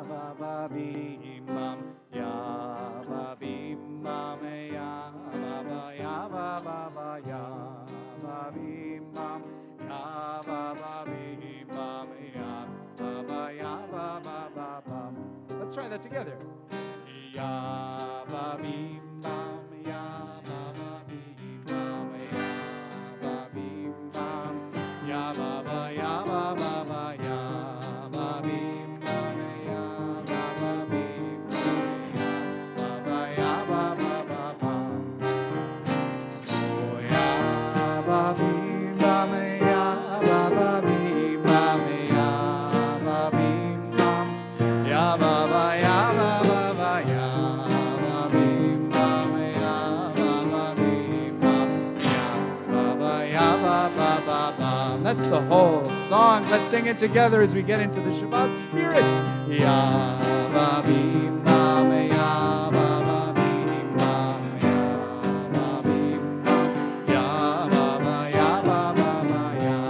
ba ba bim bam, ya ba bim bam, ya ba ba ya ba ba ba ya ba bim bam, ya ba ba bim bam, ya ba ba ya ba ba ba bam. Let's try that together. Ya ba bim bam, ya ba ba bim bam, ya ba bim bam, ya ba ba ya ba ba ba ya ba bim bam, ya ba ba bim bam, ya ba ba ya ba ba ba bam. Oh ya ba bim bam, ya ba ba bim bam, ya ba bim bam, ya ba ba ya ba ba ba ya ba bim bam, ya ba ba bim bam, ya ba ba ya ba ba ba bam. That's the whole song. Let's sing it together as we get into the Shabbat spirit. Ya ba bim bam, ya ba ba bim bam, ya ba bim bam, ya ba ba ya ba ba ba ya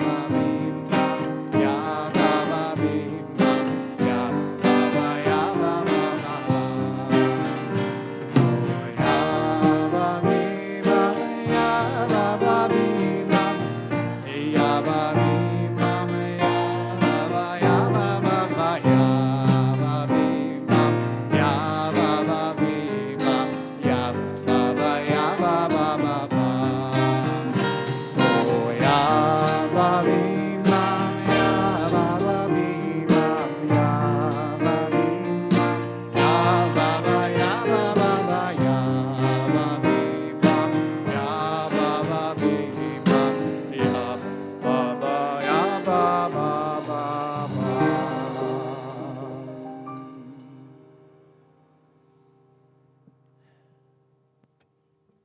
ba bim bam, ya ba ba bim bam, ya ba ba ya ba ba ba bam. Oh ya ba bim bam, ya ba ba bim bam, ya ba bim bam, ya ba ba ya ba ba ba ya ba bim bam, ya ba ba bim bam, ya ba ba ya ba ba ba bam. Oh ya ba bim bam, ya ba ba bim bam, ya ba bim bam, ya ba ba ya ba ba ba ya ba bim bam, ya ba ba bim bam, ya ba ba ya ba ba ba bam.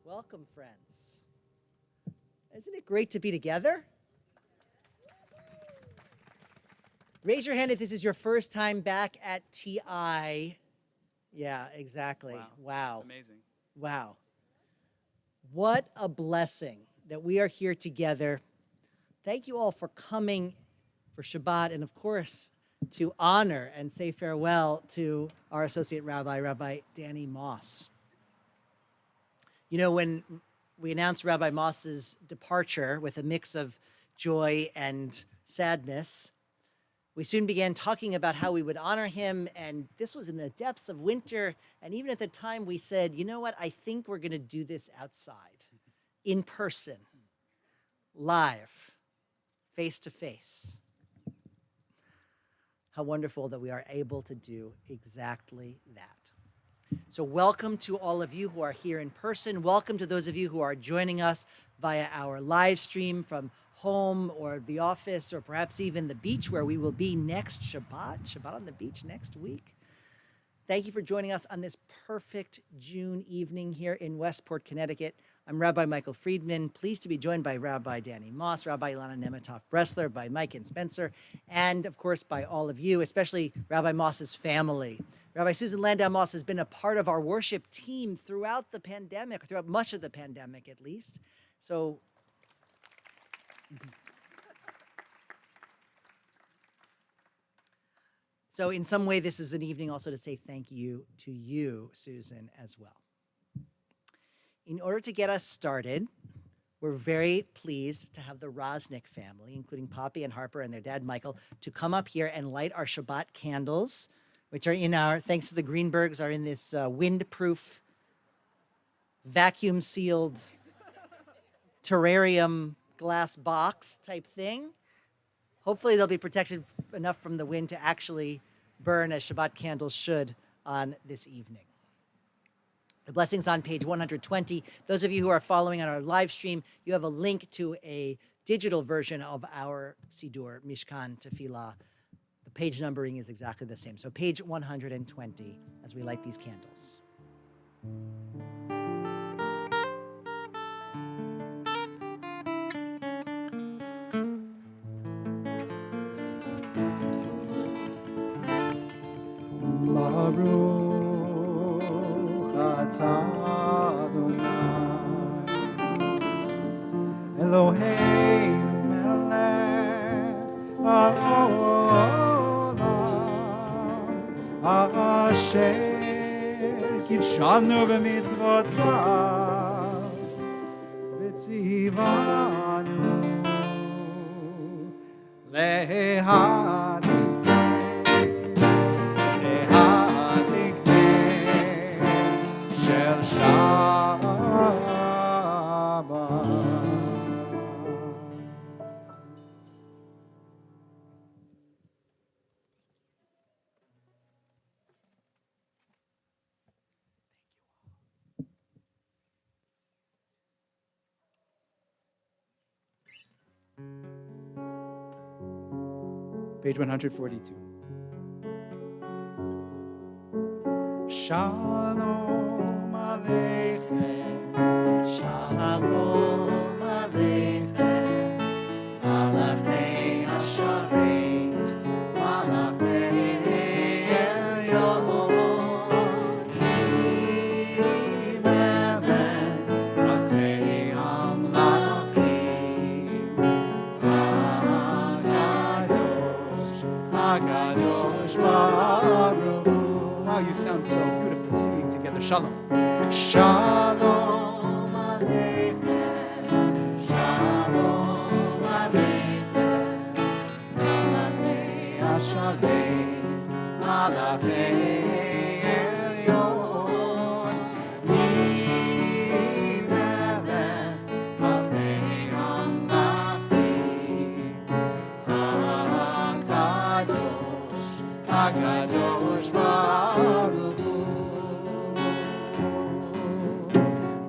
Welcome, friends. Isn't it great to be together? Raise your hand if this is your first time back at TI. Yeah, exactly. Wow. It's amazing. Wow. What a blessing that we are here together. Thank you all for coming for Shabbat and, of course, to honor and say farewell to our Associate Rabbi, Rabbi Danny Moss. You know, when we announced Rabbi Moss's departure with a mix of joy and sadness, we soon began talking about how we would honor him, and this was in the depths of winter, and even at the time we said, you know what, I think we're gonna do this outside, in person, live, face to face. How wonderful that we are able to do exactly that. So welcome to all of you who are here in person. Welcome to those of you who are joining us via our live stream from home or the office or perhaps even the beach where we will be next Shabbat. Shabbat on the beach next week. Thank you for joining us on this perfect June evening here in Westport, Connecticut. I'm Rabbi Michael Friedman, pleased to be joined by Rabbi Danny Moss, Rabbi Ilana Nemetov-Bressler, by Mike and Spencer, and of course by all of you, especially Rabbi Moss's family. Rabbi Susan Landau Moss has been a part of our worship team throughout the pandemic, throughout much of the pandemic at least. So in some way, this is an evening also to say thank you to you, Susan, as well. In order to get us started, we're very pleased to have the Rosnick family, including Poppy and Harper and their dad, Michael, to come up here and light our Shabbat candles, which are in our, thanks to the Greenbergs, are in this windproof, vacuum-sealed terrarium glass box type thing. Hopefully they'll be protected enough from the wind to actually burn as Shabbat candles should on this evening. The blessing's on page 120. Those of you who are following on our live stream, you have a link to a digital version of our Siddur, Mishkan Tefillah. The page numbering is exactly the same. So page 120 as we light these candles. Baruch atah Adonai Eloheinu melech haolam אשר קידשנו במצוותיו וציוונו להדליק נר של שבת. Page 142. Shalom Aleichem, Shalom Aleichem, Malachei Hasharet, Malachei Elyon, Melech, Malachei Hamlachim, Hakadosh Baruch Hu. Wow, you sound so beautiful singing together. Shalom. Shalom Aleichem. Shalom Aleichem. Malachei Hasharet. Malachei Elyon. Melech. Malachei Hamlachim. Hakadosh Baruch Hu.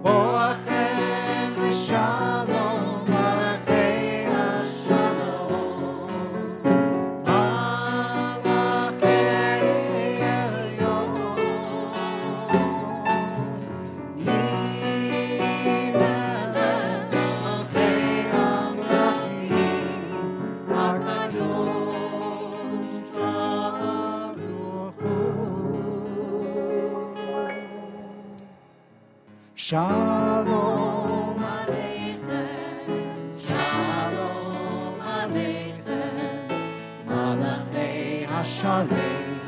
Boachem v'shalom, malachei hashalom, malachei elyon, Melech malachei hamlachim, Hakadosh Baruch Hu. Shalom Aleichem, Shalom Aleichem, Malachei Hasharet,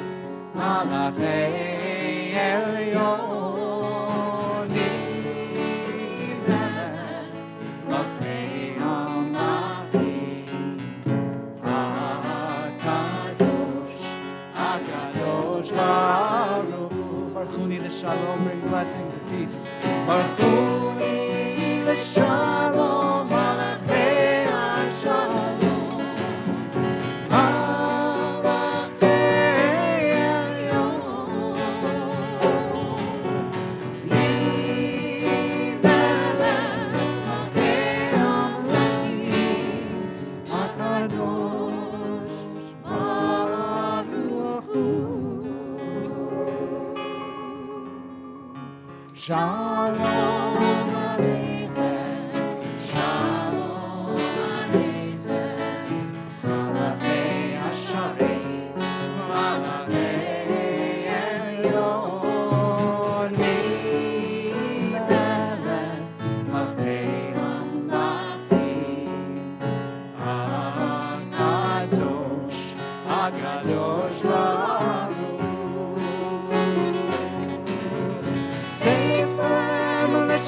Malachei Elyon, Melech, Malachei Hamlachim, Hakadosh Baruch Hu. Baruch Hu the Shalom, bring blessings and peace. Baruch Hu Shalom, Malachei Hashalom, Malachei Elyon, Melech Malachei Hamlachim, Hakadosh Baruch Hu. Shalom Aleichem, Shalom Aleichem, Malachei Hasharet, Malachei Elyon, Melech Malachei Hamlachim, Hakadosh Baruch Hu.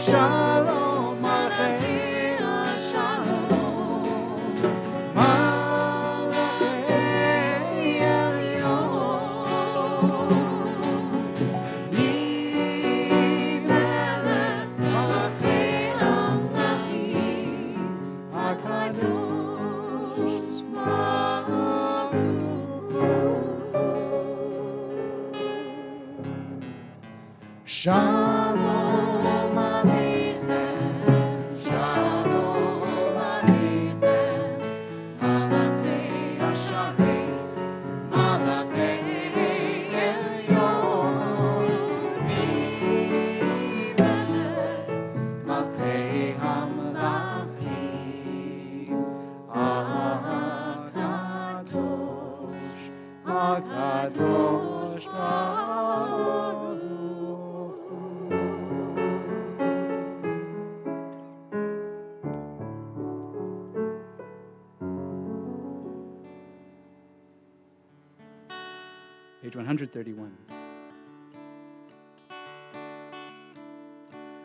Shalom, Malachei Hashalom, Malachei Elyon, Melech Malachei Hamlachim, Hakadosh Baruch Hu. Shalom Aleichem, Shalom Aleichem, Malachei Hasharet, Malachei Elyon, Melech Malachei Hamlachim, Hakadosh Baruch Hu. Page 131.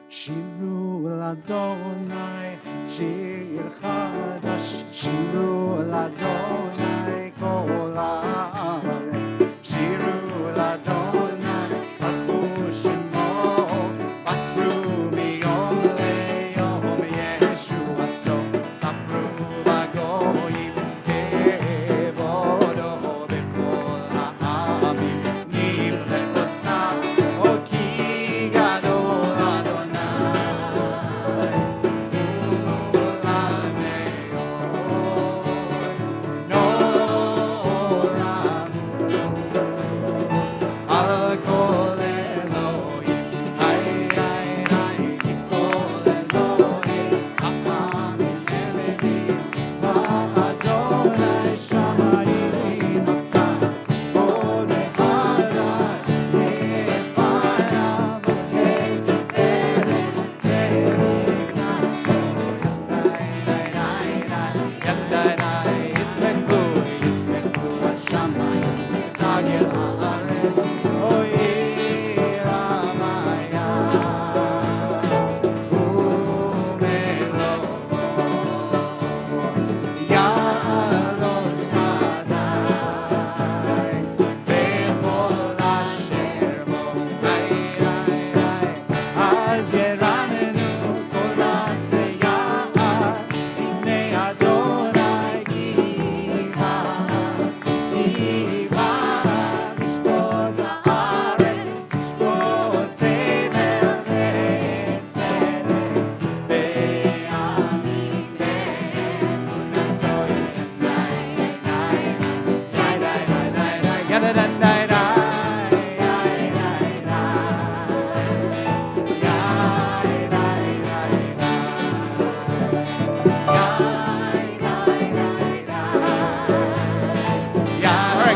שירו אל אדוני שיר חדש, שירו אל אדוני כל הארץ, שירו אל אדוני ברכו שמו, בסרו מיום ליום ישועתו, ספרו בגויים כבודו בכל העמים, נברכותיו כי גדול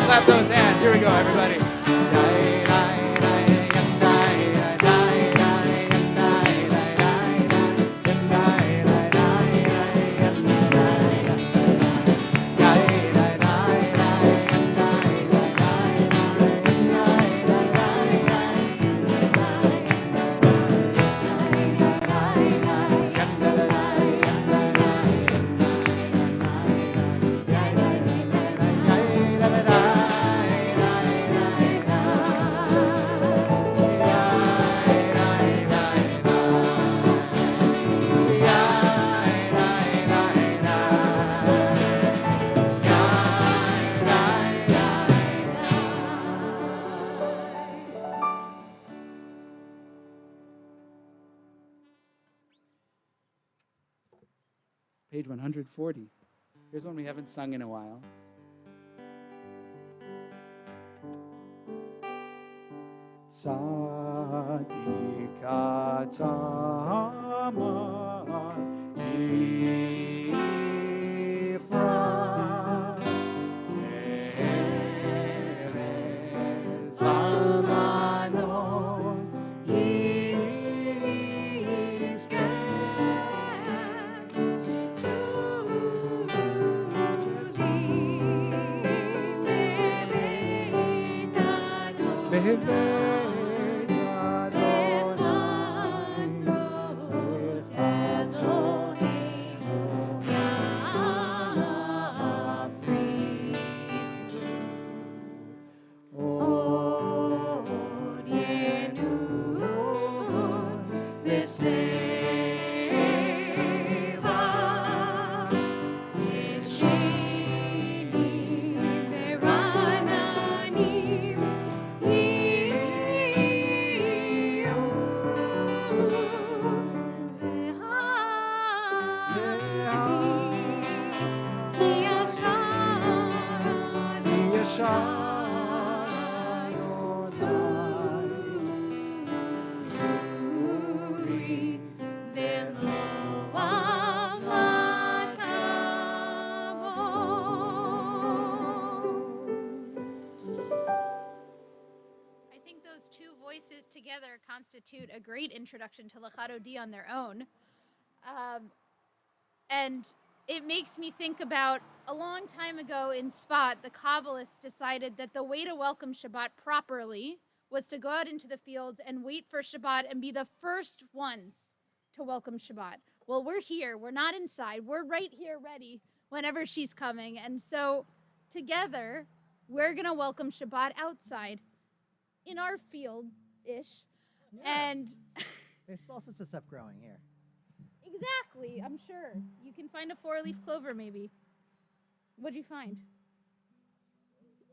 Clap those hands. Here we go, everybody. Page 140. Here's one we haven't sung in a while. Tzadik atama Yifra Eretz Bamanon together constitute a great introduction to Lachado D on their own. And it makes me think about a long time ago in Svat, the Kabbalists decided that the way to welcome Shabbat properly was to go out into the fields and wait for Shabbat and be the first ones to welcome Shabbat. Well, we're here. We're not inside. We're right here ready whenever she's coming. And so together, we're going to welcome Shabbat outside in our field-ish. Yeah. And There's all sorts of stuff growing here. exactly, I'm sure. You can find a four-leaf clover maybe. What'd you find?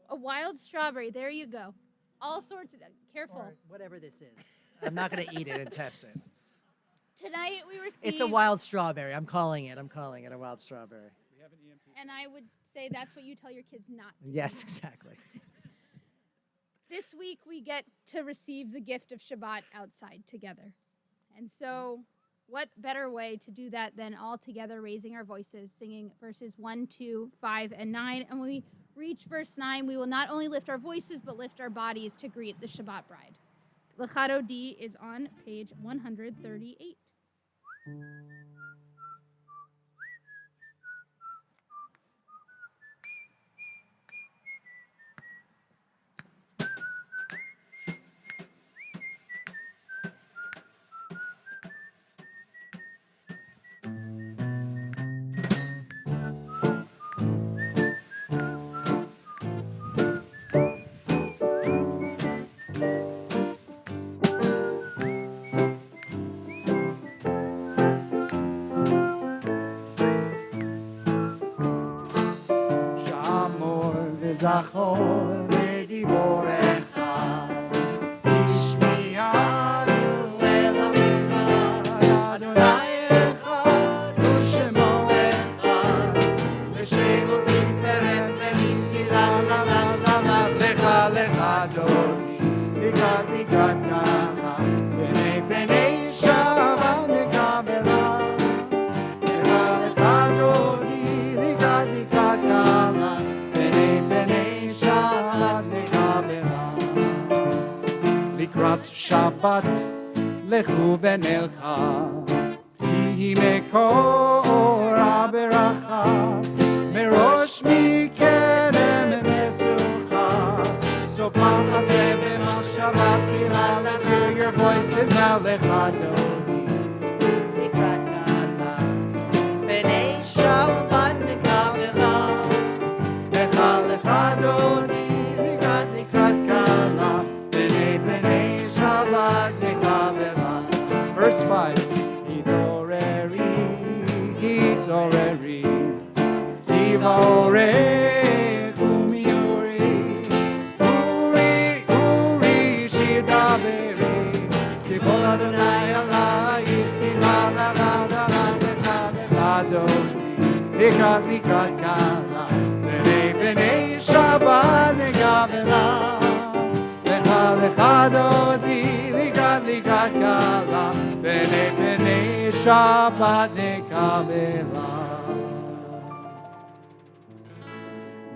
A wild strawberry. There you go. All sorts of, careful. Or whatever this is. I'm not going to eat it and test it. Tonight we received, It's a wild strawberry. I'm calling it a wild strawberry. We have an EMT. and I would say that's what you tell your kids not to. Yes, exactly. This week we get to receive the gift of Shabbat outside together. And so what better way to do that than all together raising our voices, singing verses 1, 2, 5, and 9. And when we reach verse 9, we will not only lift our voices, but lift our bodies to greet the Shabbat bride. Lechado D is on page 138. זכור בדיבורך, השמיענו אל עמך, אדוני אחד ושמו אחד, לשם תפארת ונצילה, לה לה לה לה, לך לך דודי, לקראת לקראת קלה, בני בני שבת נקבלה, לך לך דודי, לקראת לקראת קלה, לקראת שבת לכו ונלכה, היא מקור הברכה, מראש מקדם נסוכה, סוף מעשה במחשבה תחילה, let's hear your voices now, לך דודי, לקראת קלה, בני שבת נקבלה, לך לך דודי, לקראת לקראת קלה, בני שבת נקבלה. Verse 5. התעוררי, התעוררי, כי באורך ומיורי, אורי, אורי, שיר דברי, כי כל אדוני עלייך, לה לה לה לה לה, לך לך דודי, לקראת לקראת קלה, בני שבת נקבלה. לך דודי, לקראת לקראת קלה, בני שבת נקבלה.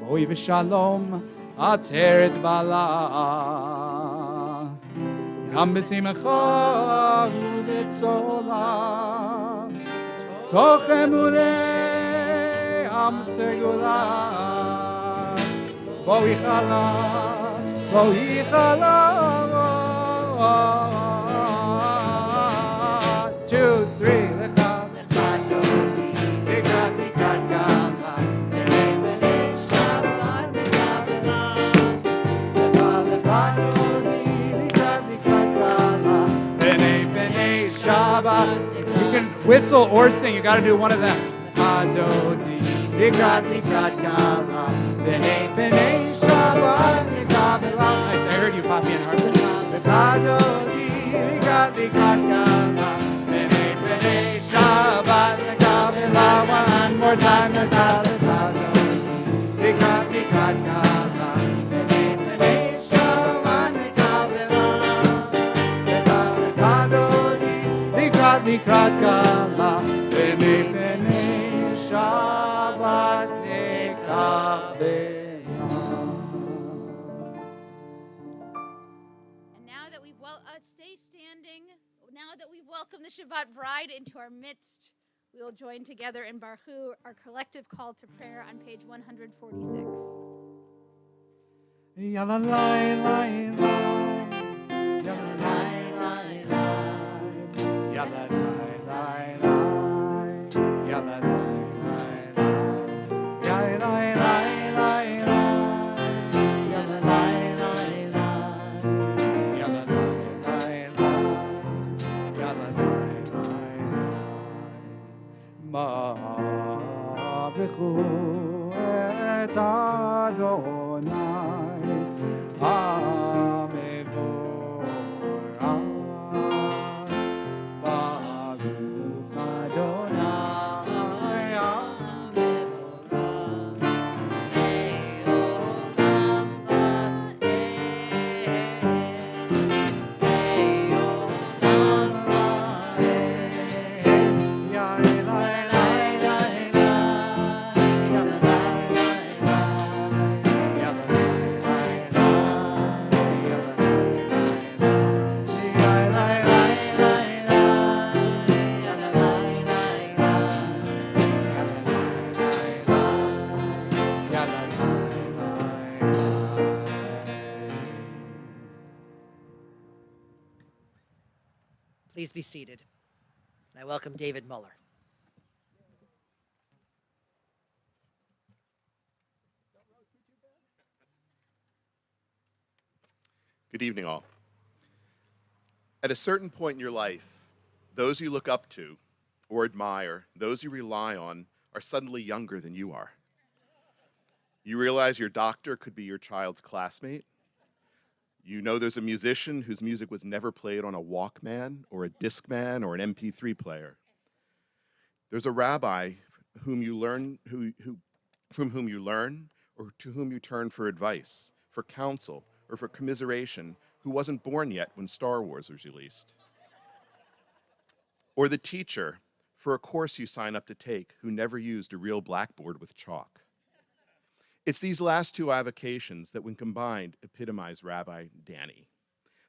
בואי ושלום עטרת בעלה, גם בשמחה ובצולה, תוך אמוני עם סגולה, בואי חלה, בואי חלה, 2, 3, לך דודי, לקראת לקראת קלה, בני שבת נקבלה, לך דודי, לקראת לקראת קלה, בני שבת. You can whistle or sing, you gotta do one of them. דודי, לקראת לקראת קלה, בני שבת נקבלה. Nice, I heard you, Poppy and Harper. דודי, לקראת לקראת קלה, בני שבת נקבלה. One more time, דודי, לקראת לקראת קלה, בני שבת נקבלה. דודי, לקראת לקראת קלה, בני שבת נקבלה. Stay standing. Now that we've welcomed the Shabbat bride into our midst, We will join together in Barhu, our collective call to prayer on page 146. Yalla lai lai lai, yalla lai lai lai, yalla lai lai lai, yalla lai lai lai, yalla lai lai lai, yalla lai lai lai, yalla lai lai lai, yalla lai lai lai. Ma b'chu et Adonai. Please be seated. I welcome David Muller. Good evening, all. At a certain point in your life, those you look up to or admire, those you rely on, are suddenly younger than you are. You realize your doctor could be your child's classmate. You know there's a musician whose music was never played on a Walkman or a Discman or an MP3 player. There's a rabbi from whom you learn or to whom you turn for advice, for counsel, or for commiseration, who wasn't born yet when Star Wars was released. Or the teacher for a course you sign up to take who never used a real blackboard with chalk. It's these last two avocations that, when combined, epitomize Rabbi Danny,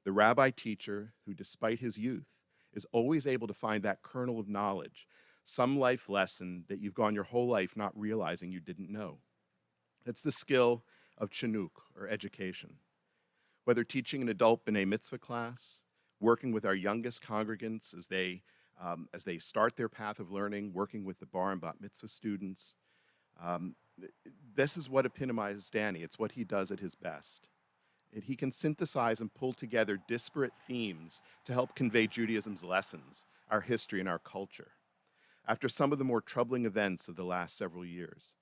the rabbi teacher who, despite his youth, is always able to find that kernel of knowledge, some life lesson that you've gone your whole life not realizing you didn't know. It's the skill of Chinook, or education. Whether teaching an adult B'nai Mitzvah class, working with our youngest congregants as they start their path of learning, working with the Bar and Bat Mitzvah students, this is what epitomizes Danny. It's what he does at his best. He can synthesize and pull together disparate themes to help convey Judaism's lessons, our history, and our culture. After some of the more troubling events of the last several years,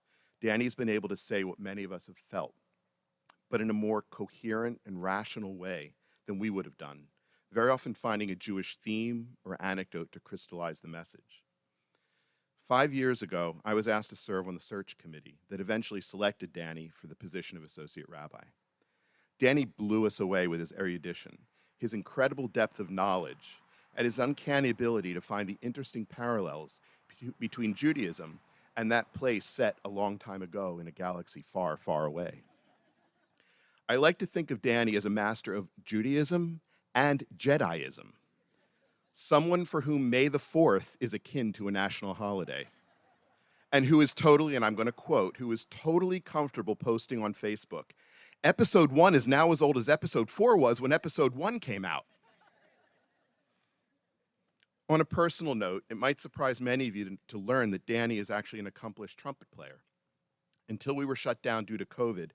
Danny's been able to say what many of us have felt, but in a more coherent and rational way than we would have done, very often finding a Jewish theme or anecdote to crystallize the message. 5 years ago, I was asked to serve on the search committee that eventually selected Danny for the position of associate rabbi. Danny blew us away with his erudition, his incredible depth of knowledge, and his uncanny ability to find the interesting parallels between Judaism and that place set a long time ago in a galaxy far, far away. I like to think of Danny as a master of Judaism and Jediism. Someone for whom May the 4th is akin to a national holiday, and who is totally, and I'm going to quote, who is totally comfortable posting on Facebook, Episode 1 is now as old as Episode 4 was when Episode 1 came out. On a personal note, it might surprise many of you to learn that Danny is actually an accomplished trumpet player. Until we were shut down due to COVID,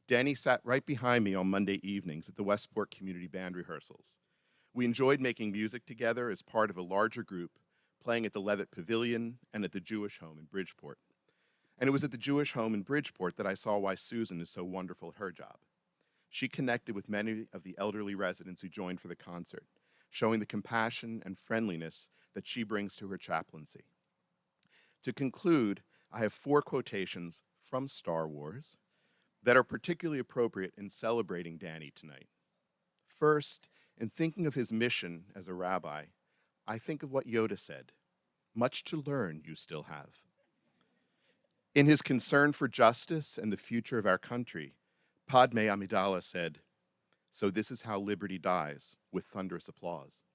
Danny sat right behind me on Monday evenings at the Westport Community Band rehearsals. We enjoyed making music together as part of a larger group, playing at the Levitt Pavilion and at the Jewish Home in Bridgeport. And it was at the Jewish Home in Bridgeport that I saw why Susan is so wonderful at her job. She connected with many of the elderly residents who joined for the concert, showing the compassion and friendliness that she brings to her chaplaincy. To conclude, I have 4 quotations from Star Wars that are particularly appropriate in celebrating Danny tonight. First, in thinking of his mission as a rabbi, I think of what Yoda said, "Much to learn you still have." In his concern for justice and the future of our country, Padme Amidala said, "So this is how liberty dies, with thunderous applause."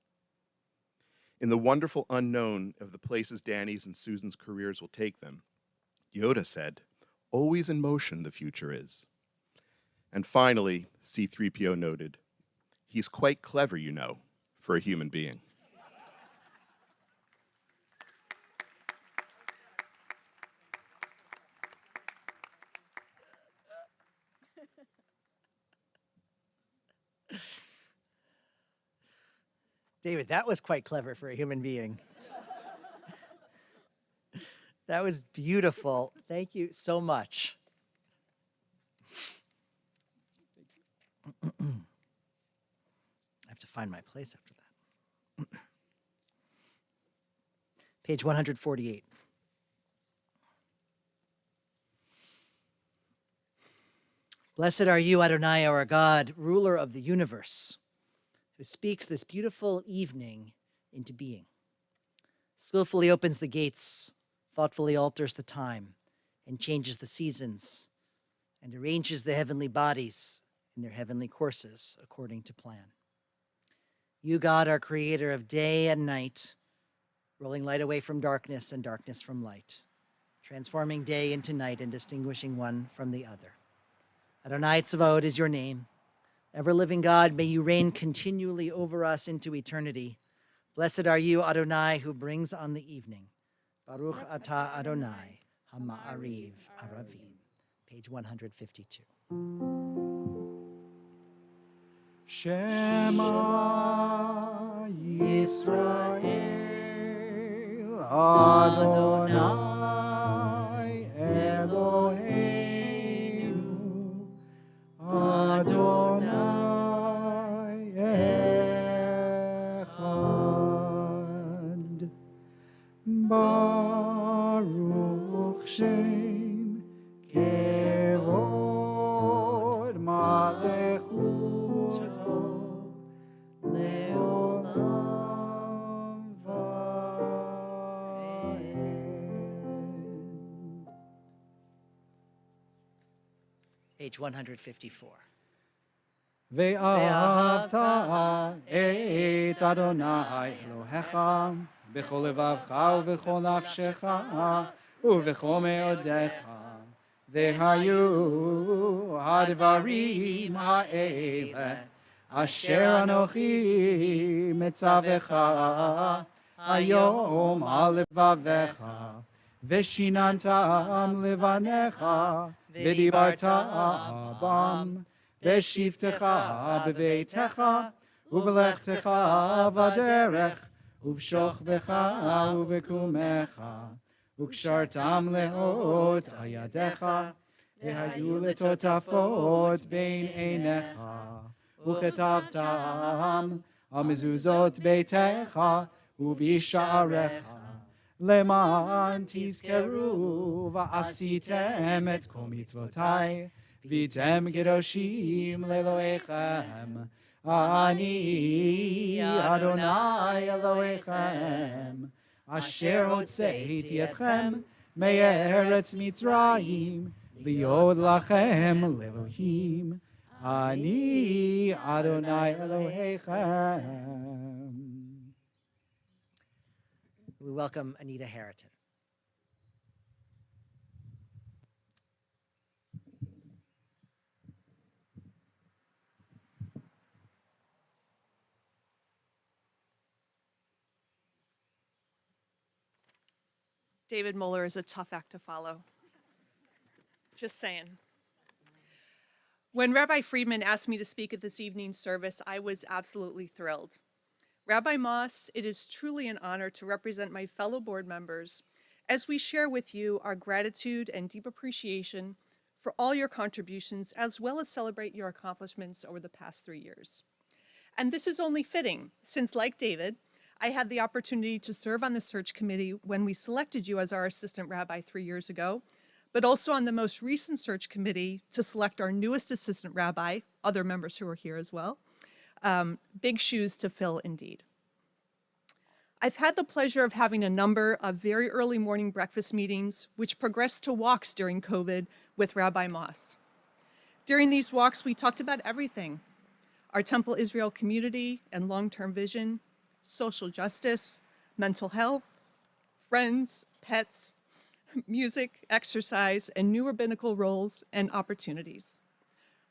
In the wonderful unknown of the places Danny's and Susan's careers will take them, Yoda said, "Always in motion the future is." And finally, C-3PO noted, "He's quite clever, you know, for a human being." David, that was quite clever for a human being. That was beautiful. Thank you so much. I have to find my place after that. Page 148. Blessed are you, Adonai, our God, ruler of the universe, who speaks this beautiful evening into being, skillfully opens the gates, thoughtfully alters the time, and changes the seasons, and arranges the heavenly bodies in their heavenly courses according to plan. You, God, are creator of day and night, rolling light away from darkness and darkness from light, transforming day into night and distinguishing one from the other. Adonai Tzvaot is your name. Ever-living God, may you reign continually over us into eternity. Blessed are you, Adonai, who brings on the evening. Baruch atah Adonai, Hama'ariv Aravim. Page 152. Shema Yisrael Adonai Eloheinu Adonai Echad Baruch Shem Kevod Malechuto Leolam Vaed. Page 154. ואהבת את אדוני אלוהיך בכל לבבך ובכל נפשך ובכל מאודיך. והיו הדברים האלה אשר אנוכי מצווך היום על לבביך, ושיננתם לבניך, ודיברת בם בשבתך בביתך, ובלכתך בדרך, ובשוכבך ובקומך, וקשרתם לאות על ידיך, והיו לטוטפות בין עיניך, וכתבתם על מזוזות ביתך ובשעריך, למען תזכרו ועשיתם את כל מצוותיי, והייתם קדושים לאלוהיכם. אני אדוני אלוהיכם, אשר הוצאתי אתכם מארץ מצרים, להיות לכם לאלוהים. אני אדוני אלוהיכם. We welcome Anita Harriton. David Muller is a tough act to follow. Just saying. When Rabbi Friedman asked me to speak at this evening's service, I was absolutely thrilled. Rabbi Moss, it is truly an honor to represent my fellow board members as we share with you our gratitude and deep appreciation for all your contributions, as well as celebrate your accomplishments over the past 3 years. And this is only fitting, since like David, I had the opportunity to serve on the search committee when we selected you as our assistant rabbi 3 years ago, but also on the most recent search committee to select our newest assistant rabbi, other members who are here as well. Big shoes to fill indeed. I've had the pleasure of having a number of very early morning breakfast meetings, which progressed to walks during COVID with Rabbi Moss. During these walks, we talked about everything: our Temple Israel community and long-term vision, social justice, mental health, friends, pets, music, exercise, and new rabbinical roles and opportunities.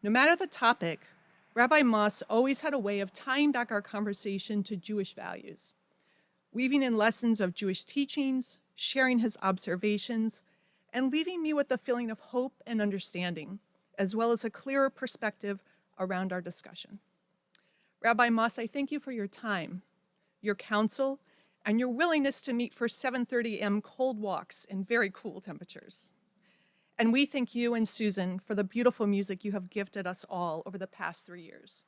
No matter the topic, Rabbi Moss always had a way of tying back our conversation to Jewish values, weaving in lessons of Jewish teachings, sharing his observations, and leaving me with a feeling of hope and understanding, as well as a clearer perspective around our discussion. Rabbi Moss, I thank you for your time, your counsel, and your willingness to meet for 7:30 a.m. cold walks in very cool temperatures. And we thank you and Susan for the beautiful music you have gifted us all over the past 3 years.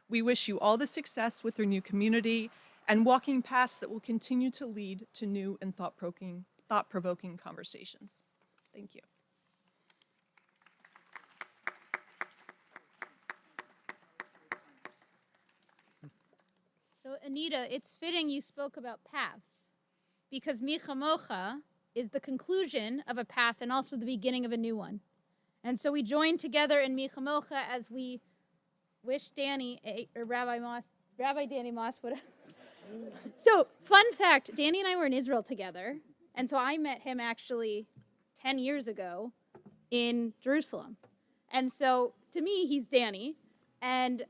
We wish you all the success with your new community and walking paths that will continue to lead to new and thought-provoking conversations. Thank you. So Anita, it's fitting you spoke about paths, because Mi Chamocha is the conclusion of a path and also the beginning of a new one. And so we join together in Mi Chamocha as we wish Danny, or Rabbi Danny Moss would have. So, fun fact, Danny and I were in Israel together, and so I met him actually 10 years ago in Jerusalem. And so, to me, he's Danny, and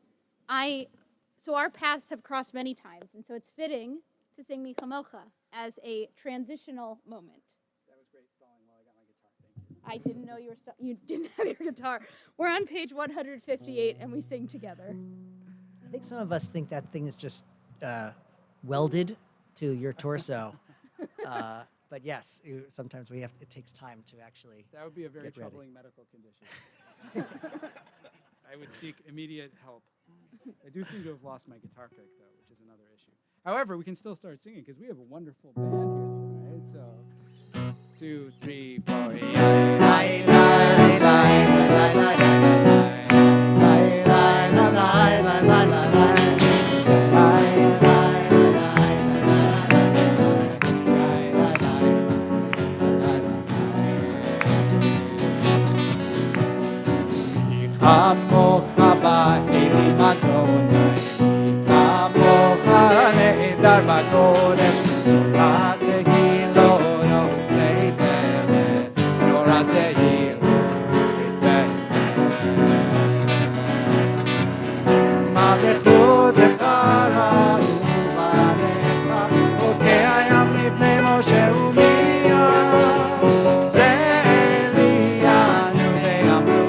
so our paths have crossed many times, and so it's fitting to sing Mi Chamocha as a transitional moment. That was great stalling while I got my guitar. Thank you. I didn't know you didn't have your guitar. We're on page 158, and we sing together. I think some of us think that thing is just welded to your torso. But yes, sometimes it takes time to actually. That would be a very Get ready. troubling medical condition. I would seek immediate help. I do seem to have lost my guitar pick, though, which is another issue. However, we can still start singing because we have a wonderful band here tonight. So, 2, 3, 4. כמוך באלים אדוני, כמוך נהדר בקודש, נורא תהי לו ספר, נורא תהי לו ספר. מלכותך ראו בניך, חוקי הים לפני משה ומיהו, זה אלינו ואמרו,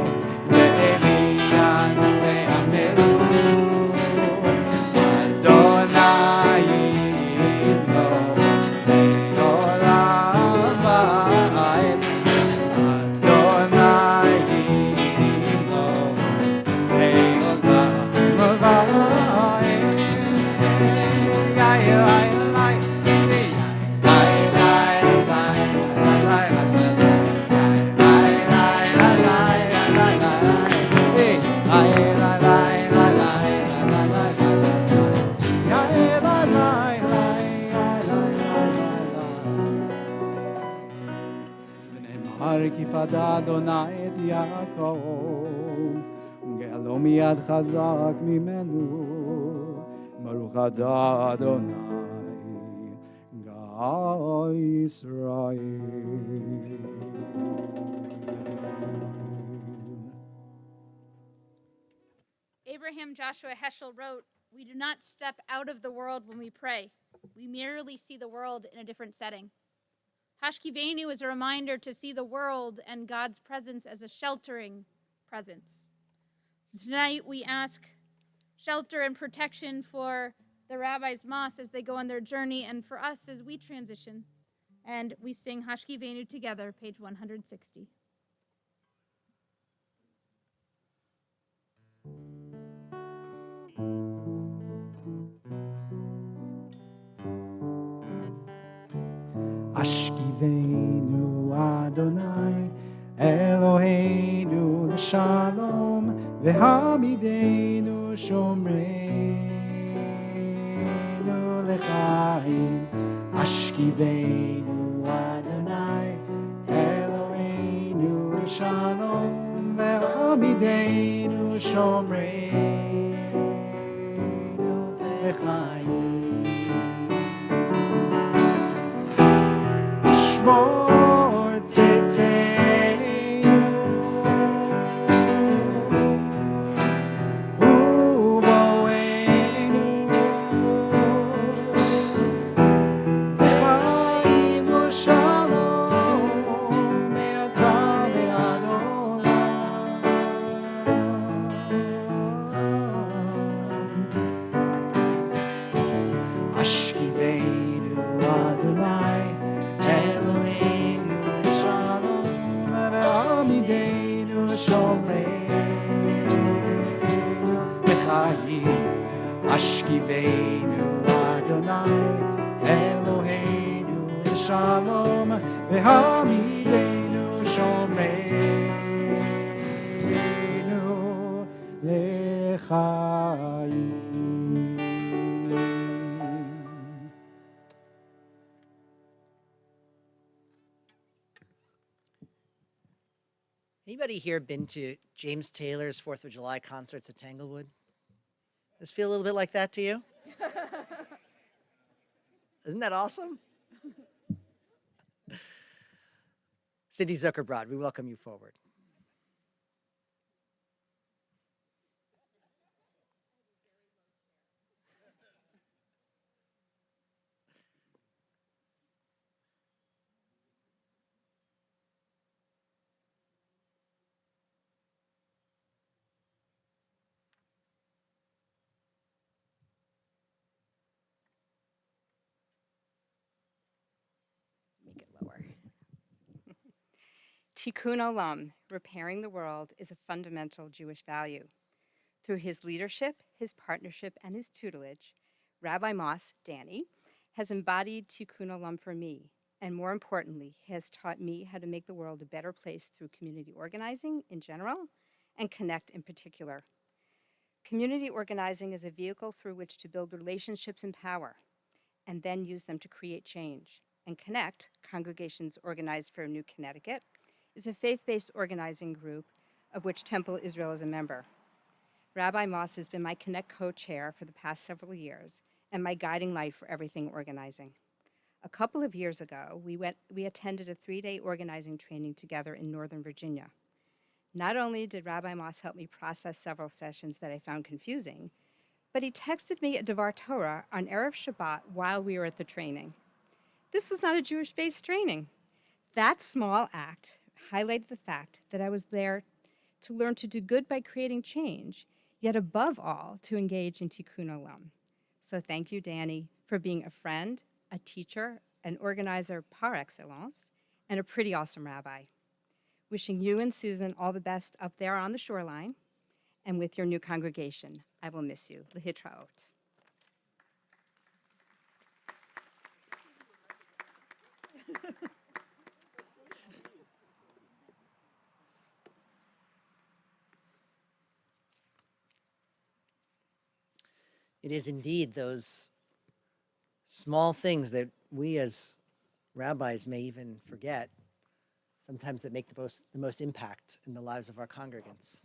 כיפדה אדוני את יעקב, גאלו מיד חזק ממנו, ברוך אתה אדוני, גאל ישראל. Abraham Joshua Heschel wrote, "We do not step out of the world when we pray. We merely see the world in a different setting." Hashkivenu is a reminder to see the world and God's presence as a sheltering presence. Tonight we ask shelter and protection for the rabbis' mosque as they go on their journey, and for us as we transition. And we sing Hashkivenu together, page 160. השכיבנו אדוני אלוהינו לשלום והעמידנו שומרנו לחיים. השכיבנו אדוני אלוהינו לשלום והעמידנו שומרנו לחיים. Yivenu Adonai Eloheinu Shalom V'hamidenu Shomeinu L'chaim. Anybody here been to James Taylor's 4th of July concerts at Tanglewood? Does this feel a little bit like that to you? Isn't that awesome? Cindy Zuckerbrod, we welcome you forward. Make it lower. Tikkun Olam, repairing the world, is a fundamental Jewish value. Through his leadership, his partnership, and his tutelage, Rabbi Moss, Danny, has embodied Tikkun Olam for me, and more importantly, has taught me how to make the world a better place through community organizing in general and Connect in particular. Community organizing is a vehicle through which to build relationships and power, and then use them to create change. And Connect, Congregations Organized for New Connecticut, is a faith-based organizing group of which Temple Israel is a member. Rabbi Moss has been my Connect co-chair for the past several years and my guiding light for everything organizing. A couple of years ago, we attended a 3-day organizing training together in Northern Virginia. Not only did Rabbi Moss help me process several sessions that I found confusing, but he texted me a Devar Torah on Erev Shabbat while we were at the training. This was not a Jewish-based training. That small act highlighted the fact that I was there to learn to do good by creating change, yet above all, to engage in Tikkun Olam. So thank you, Danny, for being a friend, a teacher, an organizer par excellence, and a pretty awesome rabbi. Wishing you and Susan all the best up there on the shoreline and with your new congregation. I will miss you. Lehitraot. It is indeed those small things that we as rabbis may even forget, sometimes that make the most impact in the lives of our congregants.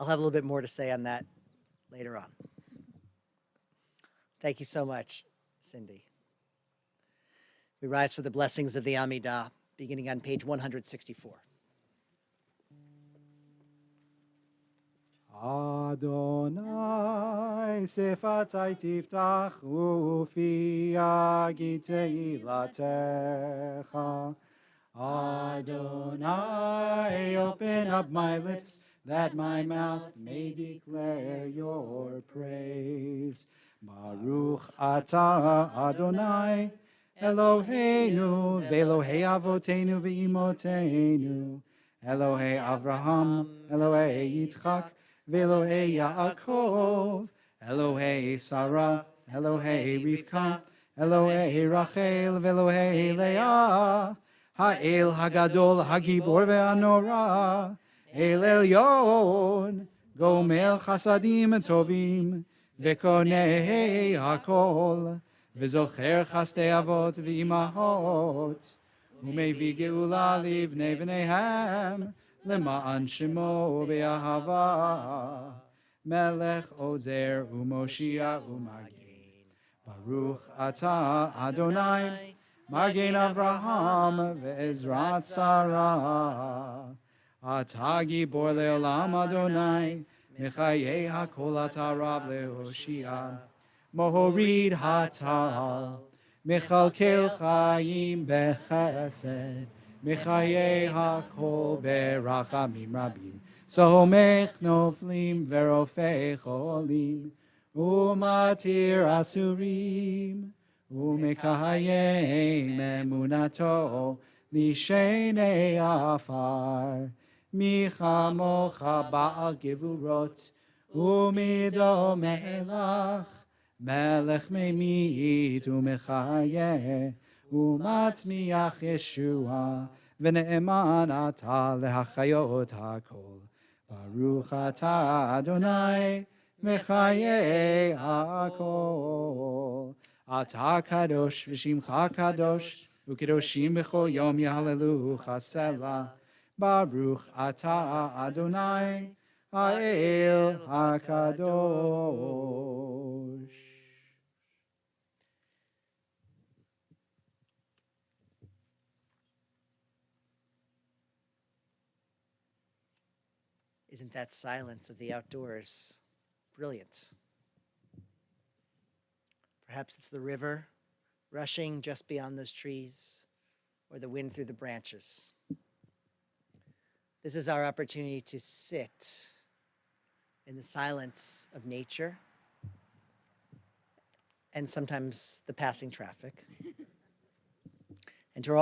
I'll have a little bit more to say on that later on. Thank you so much, Cindy. We rise for the blessings of the Amidah, beginning on page 164. Adonai sefatai tiftach ufi yagid teilatecha. Adonai, open up my lips that my mouth may declare your praise. Baruch atah Adonai Eloheinu ve'Elohei avotenu ve'imotenu Elohei Avraham, Elohei Yitzchak, Ve'Elohei Yaakov, Elohei Sarah, Elohei Rivka, Elohei Rachel, Ve'Elohei Leah, Ha'el Hagadol, Hagibor ve'Anora, El Elyon, Gomel Chasadim Tovim, Ve'Konei Hakol, Ve'Zocher Chastei Avot ve'Imahot, ומביא גאולה לבני בניהם, למען שמו באהבה. מלך עוזר ומושיע ומגן. ברוך אתה, אדוני, מגן אברהם ועזרת שרה. אתה גיבור לעולם, אדוני, מחיי הכל אתה רב להושיע. מוריד הטל. מכלכל חיים בחסד, מחיי הכל ברחמים רבים, סומך נופלים ורופא חולים, ומתיר אסורים, ומקיים אמונתו לשני עפר. מי כמוך בעל גבורות, ומדומה לך, מלך ממית ומחיה, ומצמיח ישועה, ונאמן אתה להחיות הכל. ברוך אתה אדוני, מחיי הכל. אתה קדוש ושמך קדוש, וקדושים בכל יום יהללוך סלה. ברוך אתה אדוני, האל הקדוש. Isn't that silence of the outdoors brilliant? Perhaps it's the river rushing just beyond those trees, or the wind through the branches. This is our opportunity to sit in the silence of nature and sometimes the passing traffic, and to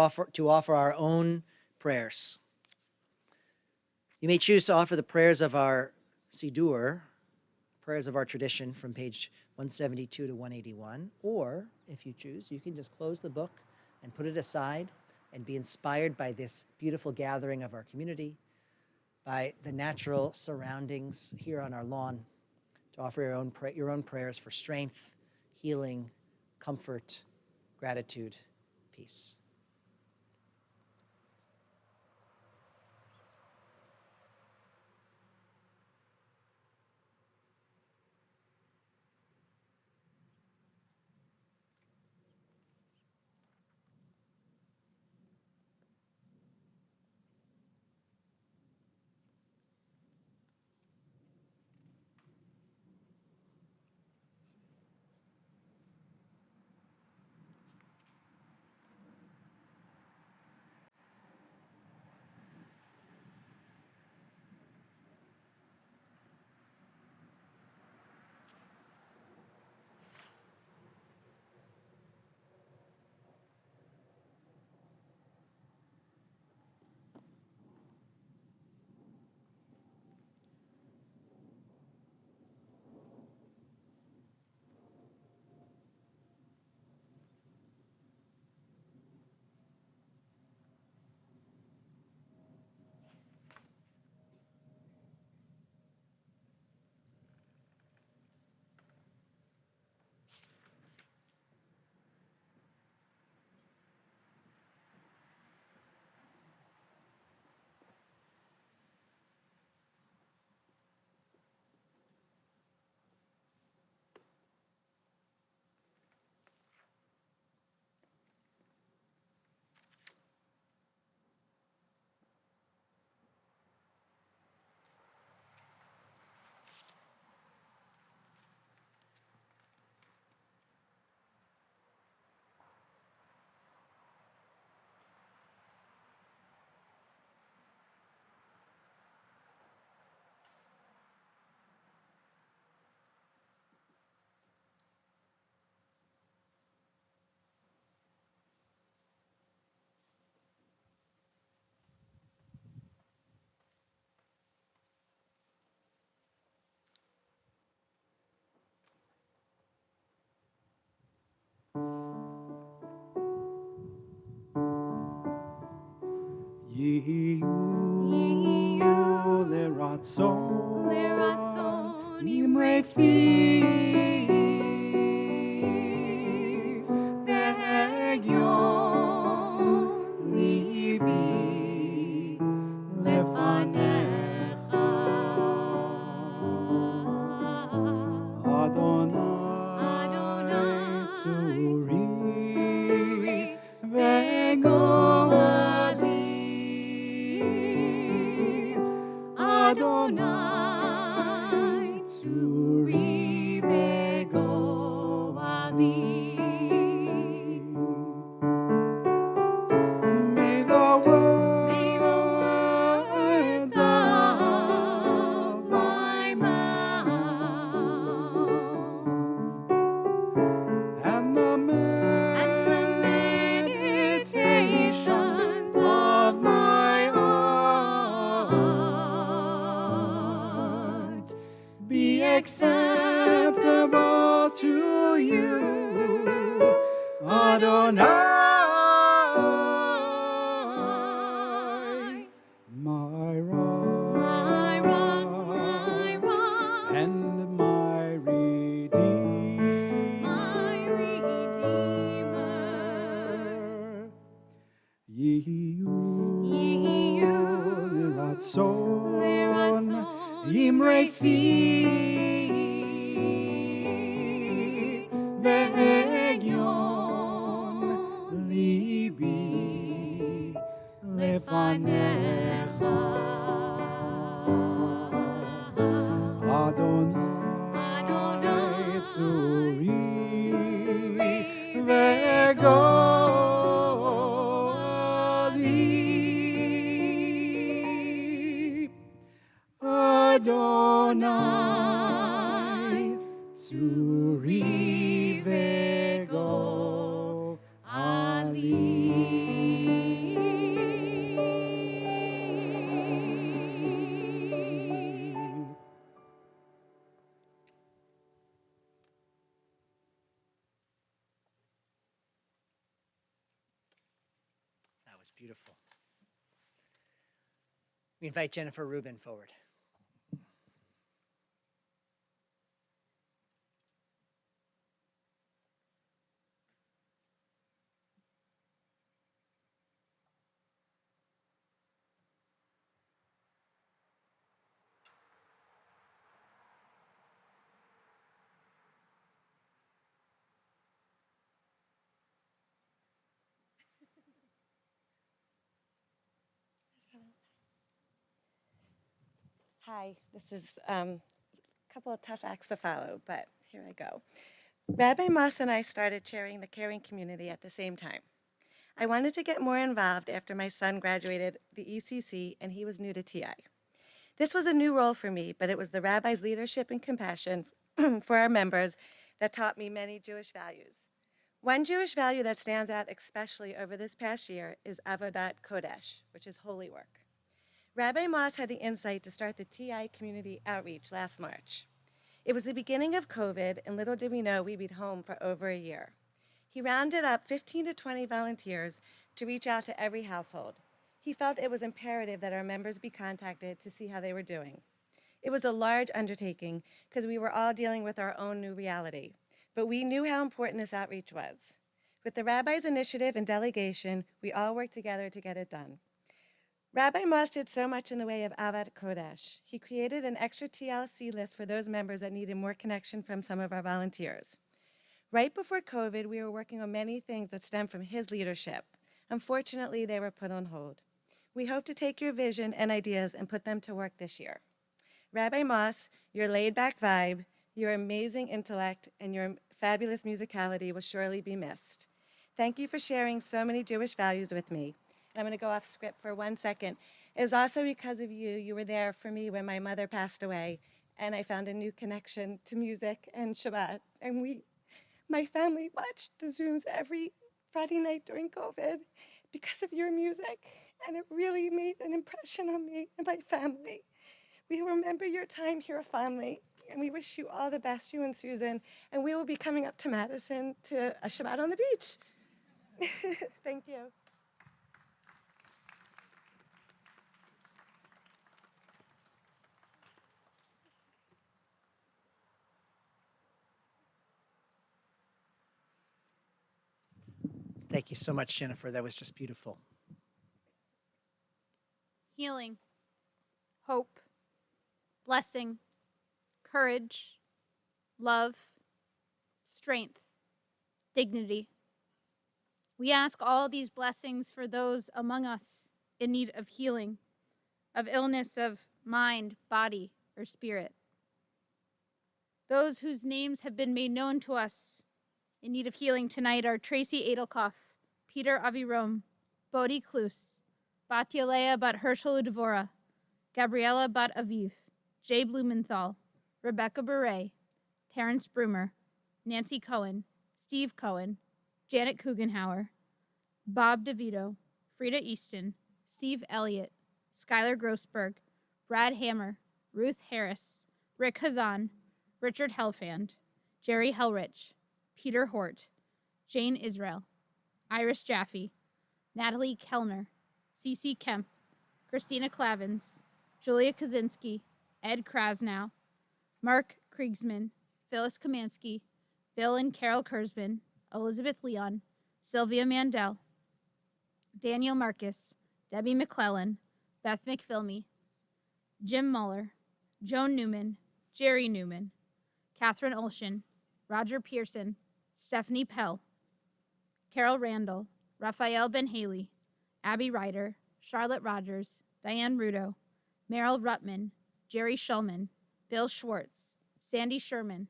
offer our own prayers. You may choose to offer the prayers of our Siddur, prayers of our tradition from page 172 to 181, or if you choose, you can just close the book and put it aside and be inspired by this beautiful gathering of our community, by the natural surroundings here on our lawn, to offer your own prayers for strength, healing, comfort, gratitude, peace. יהיו לרצון נמרי פי והגיון ליבי לפניך אדוני צורי וגואלי Adonai Tzuri vegoali. May the words of my mouth and the meditations of my heart be acceptable to Adonai, my rock and my redeemer. Yehu Ratson Imrei Fi Ve'egyon Libi Lefanecha Adonai Tzuri Ve'goli Adonai Tzuri Vego Ali. That was beautiful. We invite Jennifer Rubin forward. Hi, this is a couple of tough acts to follow, but here I go. Rabbi Moss and I started chairing the caring community at the same time. I wanted to get more involved after my son graduated the ECC and he was new to TI. This was a new role for me, but it was the rabbi's leadership and compassion for our members that taught me many Jewish values. One Jewish value that stands out especially over this past year is Avodat Kodesh, which is holy work. Rabbi Moss had the insight to start the TI community outreach last March. It was the beginning of COVID, and little did we know we'd be home for over a year. He rounded up 15 to 20 volunteers to reach out to every household. He felt it was imperative that our members be contacted to see how they were doing. It was a large undertaking because we were all dealing with our own new reality, but we knew how important this outreach was. With the rabbi's initiative and delegation, we all worked together to get it done. Rabbi Moss did so much in the way of Avodat Kodesh. He created an extra TLC list for those members that needed more connection from some of our volunteers. Right before COVID, we were working on many things that stemmed from his leadership. Unfortunately, they were put on hold. We hope to take your vision and ideas and put them to work this year. Rabbi Moss, your laid-back vibe, your amazing intellect, and your fabulous musicality will surely be missed. Thank you for sharing so many Jewish values with me. I'm going to go off script for 1 second. It was also because of you. You were there for me when my mother passed away, and I found a new connection to music and Shabbat. And my family watched the Zooms every Friday night during COVID because of your music, and it really made an impression on me and my family. We remember your time here fondly, and we wish you all the best, you and Susan, and we will be coming up to Madison to a Shabbat on the beach. Thank you. Thank you so much, Jennifer. That was just beautiful. Healing, hope, blessing, courage, love, strength, dignity. We ask all these blessings for those among us in need of healing, of illness of mind, body, or spirit. Those whose names have been made known to us in need of healing tonight are Tracy Edelkoff, Peter Avirom, Bodhi Klus, Batya Leah Bat Herschel Udvora, Gabriella Bat Aviv, Jay Blumenthal, Rebecca Beret, Terrence Brumer, Nancy Cohen, Steve Cohen, Janet Kugenhauer, Bob DeVito, Frida Easton, Steve Elliott, Skylar Grossberg, Brad Hammer, Ruth Harris, Rick Hazan, Richard Helfand, Jerry Hellrich, Peter Hort, Jane Israel, Iris Jaffe, Natalie Kellner, Cece Kemp, Christina Clavins, Julia Kaczynski, Ed Krasnow, Mark Kriegsman, Phyllis Kamansky, Bill and Carol Kurzman, Elizabeth Leon, Sylvia Mandel, Daniel Marcus, Debbie McClellan, Beth McPhilmy, Jim Muller, Joan Newman, Jerry Newman, Catherine Olshan, Roger Pearson, Stephanie Pell, Carol Randall, Raphael Ben Haley, Abby Ryder, Charlotte Rogers, Diane Rudo, Meryl Rutman, Jerry Shulman, Bill Schwartz, Cindy Sherman,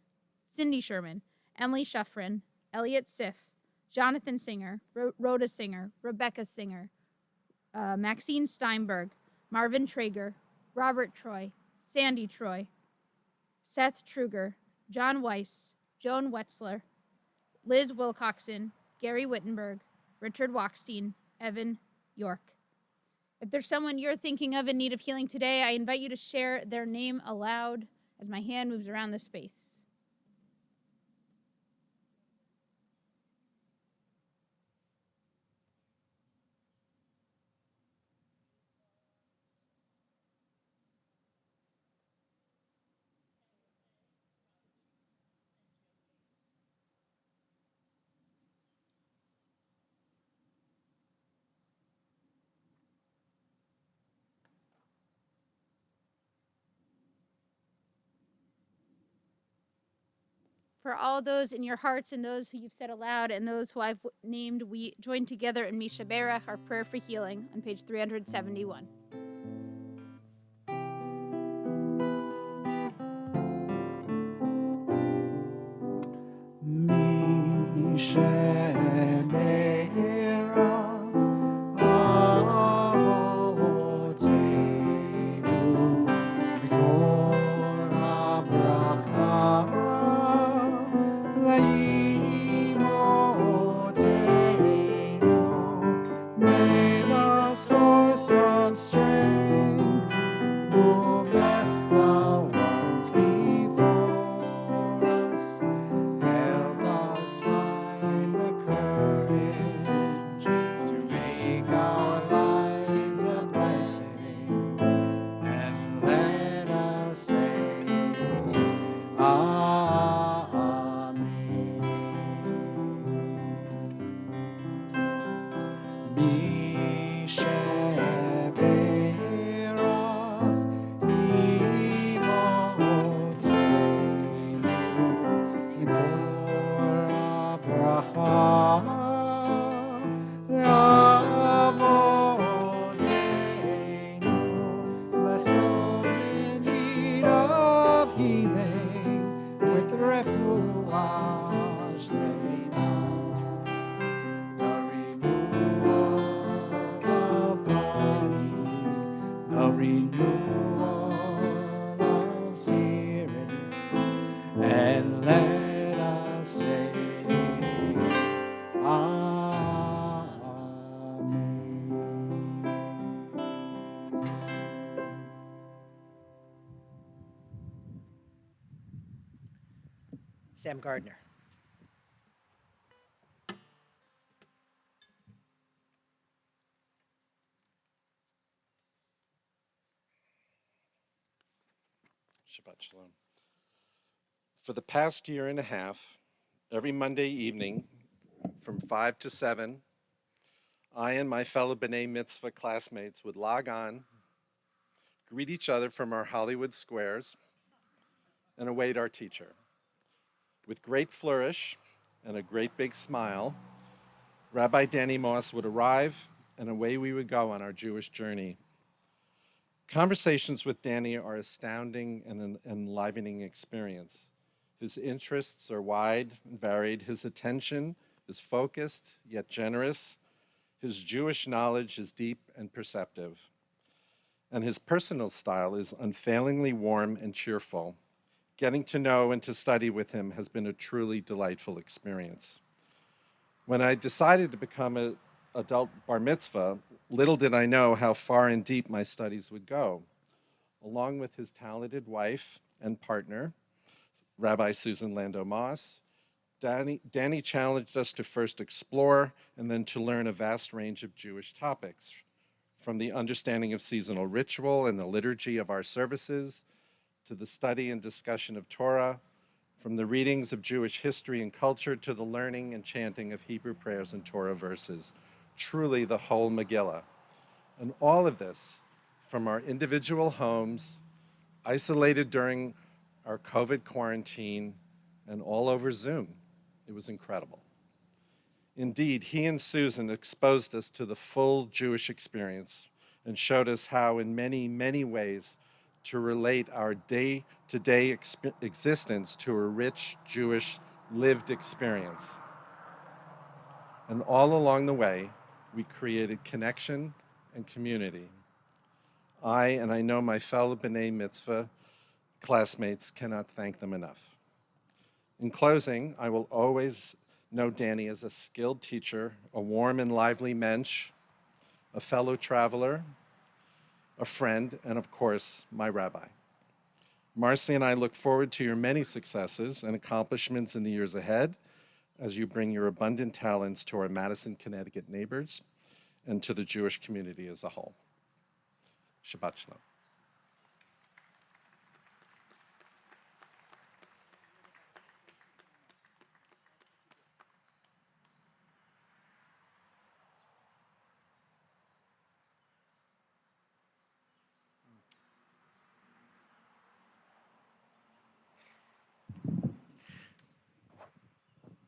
Emily Sheffrin, Elliot Siff, Jonathan Singer, Rhoda Singer, Rebecca Singer, Maxine Steinberg, Marvin Traeger, Robert Troy, Sandy Troy, Seth Truger, John Weiss, Joan Wetzler, Liz Wilcoxon, Gary Wittenberg, Richard Wachstein, Evan York. If there's someone you're thinking of in need of healing today, I invite you to share their name aloud as my hand moves around the space. For all those in your hearts and those who you've said aloud and those who I've named, we join together in Mishaberach, our prayer for healing, on page 371. May the source of strength who bless the ones before us, help us find the courage to make our lives a blessing, and let us say, Amen. Bless those in need of healing with refuge they know. The renewal of body, the renewal of spirit, and let us say, Amen. Sam Gardner. Shabbat Shalom. For the past year and a half, every Monday evening from 5 to 7, I and my fellow B'nai Mitzvah classmates would log on, greet each other from our Hollywood squares, and await our teacher. With great flourish and a great big smile, Rabbi Danny Moss would arrive, and away we would go on our Jewish journey. Conversations with Danny are astounding and an enlivening experience. His interests are wide and varied. His attention is focused yet generous. His Jewish knowledge is deep and perceptive. And his personal style is unfailingly warm and cheerful. Getting to know and to study with him has been a truly delightful experience. When I decided to become an adult bar mitzvah, little did I know how far and deep my studies would go. Along with his talented wife and partner, Rabbi Susan Landau Moss, Danny challenged us to first explore and then to learn a vast range of Jewish topics, from the understanding of seasonal ritual and the liturgy of our services, to the study and discussion of Torah, from the readings of Jewish history and culture to the learning and chanting of Hebrew prayers and Torah verses. Truly the whole Megillah. And all of this from our individual homes, isolated during our COVID quarantine, and all over Zoom. It was incredible. Indeed, he and Susan exposed us to the full Jewish experience and showed us how, in many, many ways, to relate our day-to-day existence to a rich Jewish lived experience. And all along the way, we created connection and community. And I know my fellow B'nai Mitzvah classmates cannot thank them enough. In closing, I will always know Danny as a skilled teacher, a warm and lively mensch, a fellow traveler, a friend, and of course, my rabbi. Marcy and I look forward to your many successes and accomplishments in the years ahead as you bring your abundant talents to our Madison, Connecticut neighbors and to the Jewish community as a whole. Shabbat Shalom.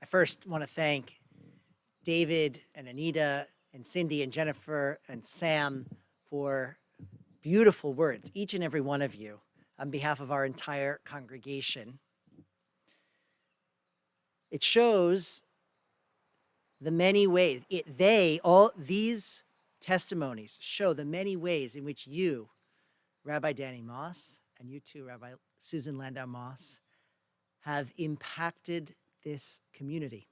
I first want to thank David and Anita and Cindy and Jennifer and Sam for beautiful words, each and every one of you, on behalf of our entire congregation. It shows the many ways, all these testimonies show the many ways in which you, Rabbi Danny Moss, and you too, Rabbi Susan Landau Moss, have impacted this community.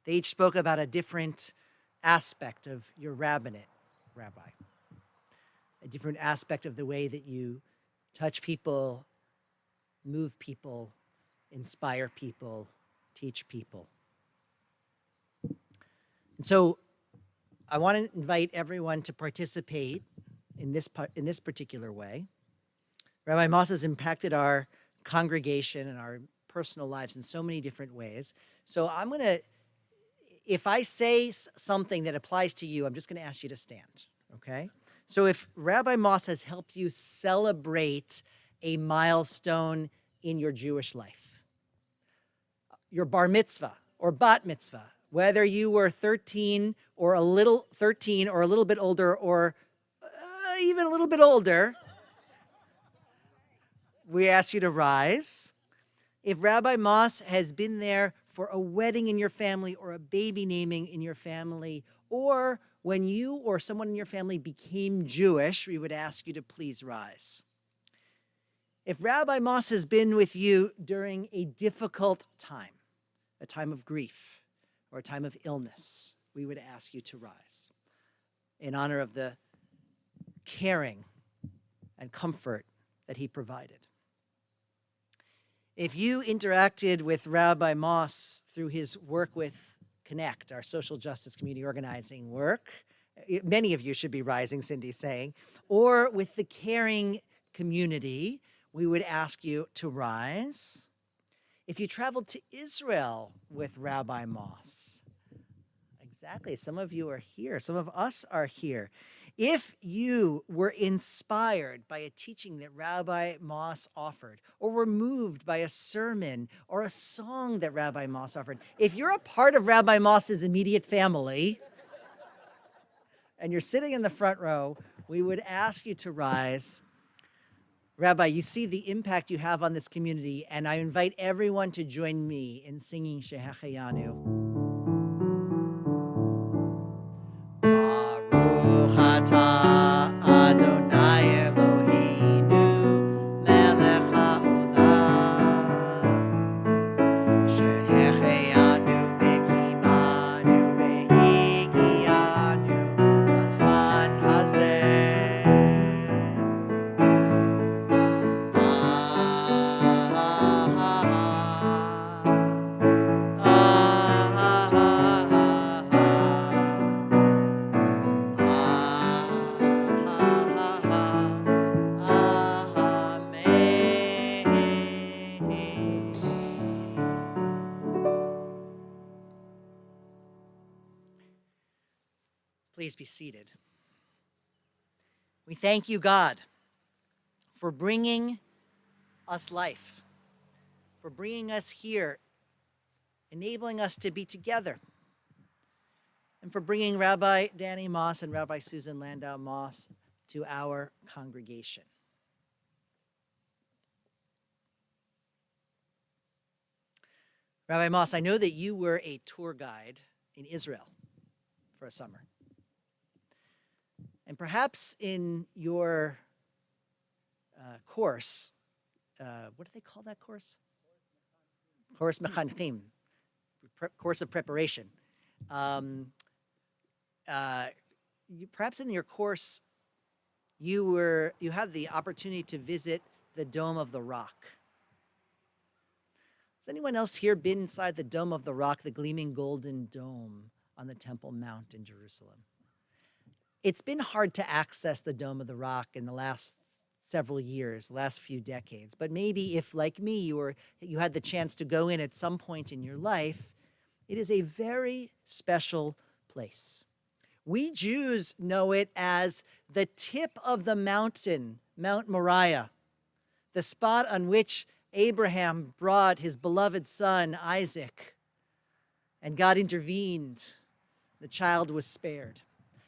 They each spoke about a different aspect of your rabbinate, Rabbi. A different aspect of the way that you touch people, move people, inspire people, teach people. And so I want to invite everyone to participate in this particular way. Rabbi Moss has impacted our congregation and our personal lives in so many different ways. So I'm going to, if I say something that applies to you, I'm just going to ask you to stand, okay? So if Rabbi Moss has helped you celebrate a milestone in your Jewish life, your bar mitzvah or bat mitzvah, whether you were 13 or a little bit older or even a little bit older, we ask you to rise. If Rabbi Moss has been there for a wedding in your family or a baby naming in your family, or when you or someone in your family became Jewish, we would ask you to please rise. If Rabbi Moss has been with you during a difficult time, a time of grief or a time of illness, we would ask you to rise in honor of the caring and comfort that he provided. If you interacted with Rabbi Moss through his work with Connect, our social justice community organizing work, many of you should be rising, Cindy's saying, or with the caring community, we would ask you to rise. If you traveled to Israel with Rabbi Moss, exactly, some of you are here, some of us are here. If you were inspired by a teaching that Rabbi Moss offered, or were moved by a sermon or a song that Rabbi Moss offered, if you're a part of Rabbi Moss's immediate family, and you're sitting in the front row, we would ask you to rise. Rabbi, you see the impact you have on this community, and I invite everyone to join me in singing Shehecheyanu. Baruch atah Adonai Eloheinu melech haolam shehecheyanu v'kimanu v'higianu b'zman hazeh. Ah, ah, ah, ah. Please be seated. We thank you, God, for bringing us life, for bringing us here, enabling us to be together, and for bringing Rabbi Danny Moss and Rabbi Susan Landau Moss to our congregation. Rabbi Moss, I know that you were a tour guide in Israel for a summer. And perhaps in your course, what do they call that course? Course Mechanchim, course of preparation. Perhaps in your course, you had the opportunity to visit the Dome of the Rock. Has anyone else here been inside the Dome of the Rock, the gleaming golden dome on the Temple Mount in Jerusalem? It's been hard to access the Dome of the Rock in the last several years, last few decades. But maybe if, like me, you had the chance to go in at some point in your life, it is a very special place. We Jews know it as the tip of the mountain, Mount Moriah, the spot on which Abraham brought his beloved son, Isaac, and God intervened. The child was spared.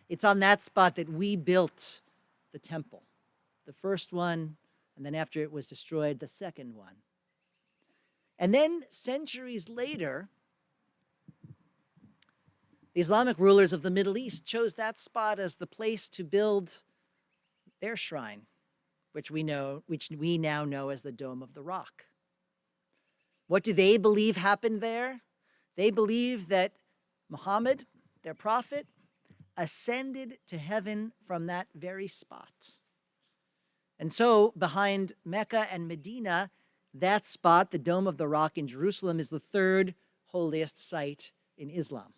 It's on that spot that we built the temple, the first one, and then after it was destroyed, the second one. And then centuries later, the Islamic rulers of the Middle East chose that spot as the place to build their shrine, which we now know as the Dome of the Rock. What do they believe happened there? They believe that Muhammad, their prophet, ascended to heaven from that very spot. And so behind Mecca and Medina, that spot, the Dome of the Rock in Jerusalem, is the third holiest site in Islam.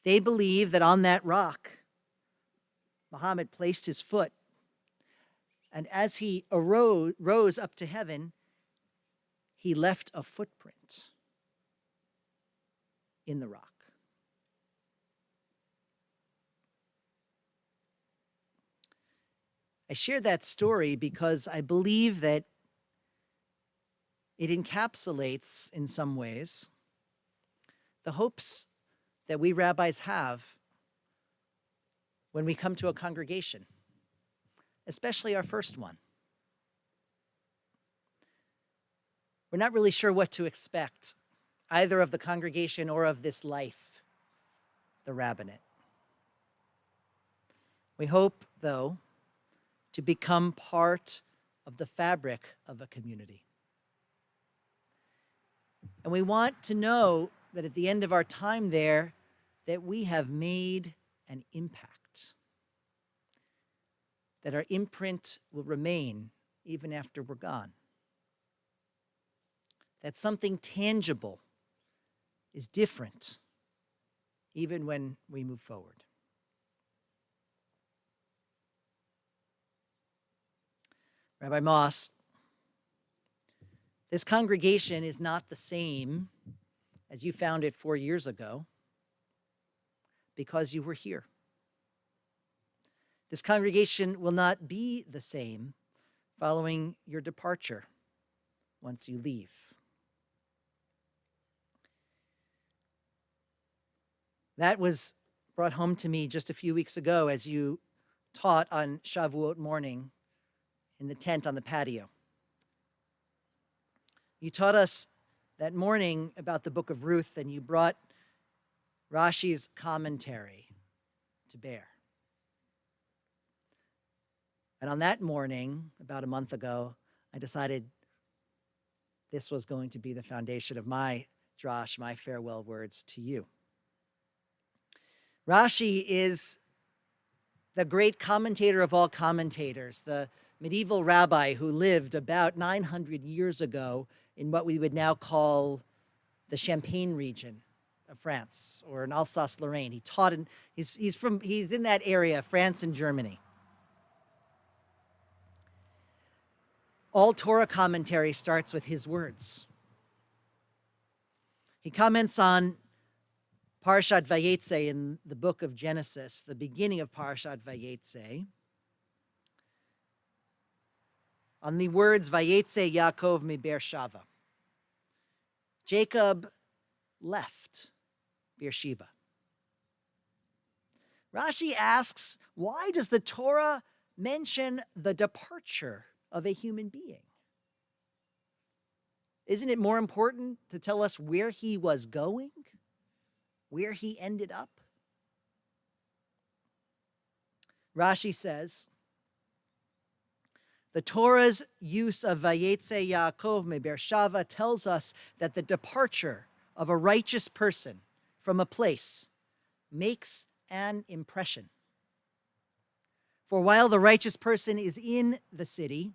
They believe that on that rock, Muhammad placed his foot, and as he rose up to heaven, he left a footprint in the rock. I share that story because I believe that it encapsulates, in some ways, the hopes that we rabbis have when we come to a congregation, especially our first one. We're not really sure what to expect, either of the congregation or of this life, the rabbinate. We hope, though, to become part of the fabric of a community. And we want to know that at the end of our time there, that we have made an impact, that our imprint will remain even after we're gone, that something tangible is different even when we move forward. Rabbi Moss, this congregation is not the same as you found it 4 years ago because you were here. This congregation will not be the same following your departure once you leave. That was brought home to me just a few weeks ago as you taught on Shavuot morning in the tent on the patio. You taught us that morning about the book of Ruth, and you brought Rashi's commentary to bear. And on that morning, about a month ago, I decided this was going to be the foundation of my drash, my farewell words to you. Rashi is the great commentator of all commentators, the medieval rabbi who lived about 900 years ago in what we would now call the Champagne region of France, or in Alsace-Lorraine. He taught he's in that area, France and Germany. All Torah commentary starts with his words. He comments on Parashat Vayetze in the book of Genesis, the beginning of Parashat Vayetze, on the words Vayetze Yaakov mi Beersheva. Jacob left Beersheba. Rashi asks, why does the Torah mention the departure of a human being? Isn't it more important to tell us where he was going, where he ended up? Rashi says, the Torah's use of Vayetze Yaakov me Beersheva tells us that the departure of a righteous person from a place makes an impression. For while the righteous person is in the city,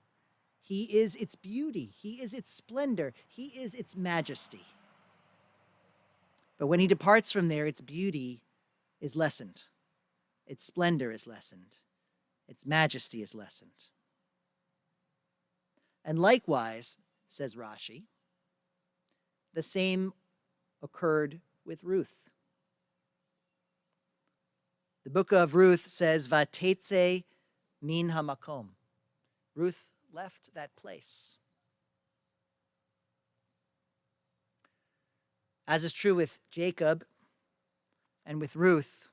he is its beauty, he is its splendor, he is its majesty. But when he departs from there, its beauty is lessened, its splendor is lessened, its majesty is lessened. And likewise, says Rashi, the same occurred with Ruth. The book of Ruth says, Vatetze min hamakom. Ruth left that place. As is true with Jacob and with Ruth,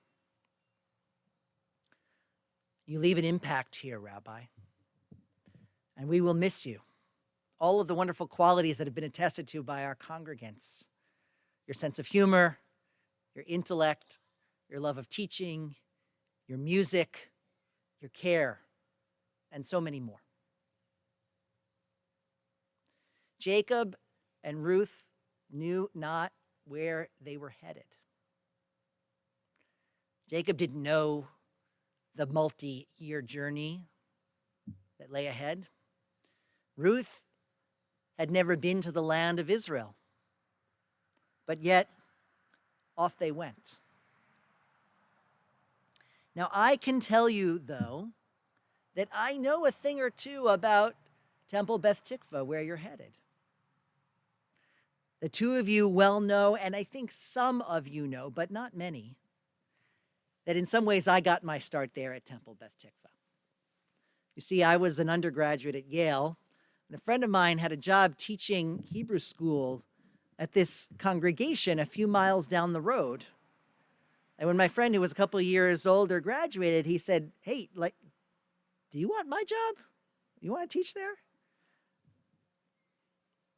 you leave an impact here, Rabbi, and we will miss you. All of the wonderful qualities that have been attested to by our congregants, your sense of humor, your intellect, your love of teaching, your music, your care, and so many more. Jacob and Ruth knew not where they were headed. Jacob didn't know the multi-year journey that lay ahead. Ruth had never been to the land of Israel, but yet off they went. Now, I can tell you, though, that I know a thing or two about Temple Beth Tikva, where you're headed. The two of you well know, and I think some of you know, but not many, that in some ways I got my start there at Temple Beth Tikva. You see, I was an undergraduate at Yale, and a friend of mine had a job teaching Hebrew school at this congregation a few miles down the road. And when my friend, who was a couple of years older, graduated, he said, hey, do you want my job? You want to teach there?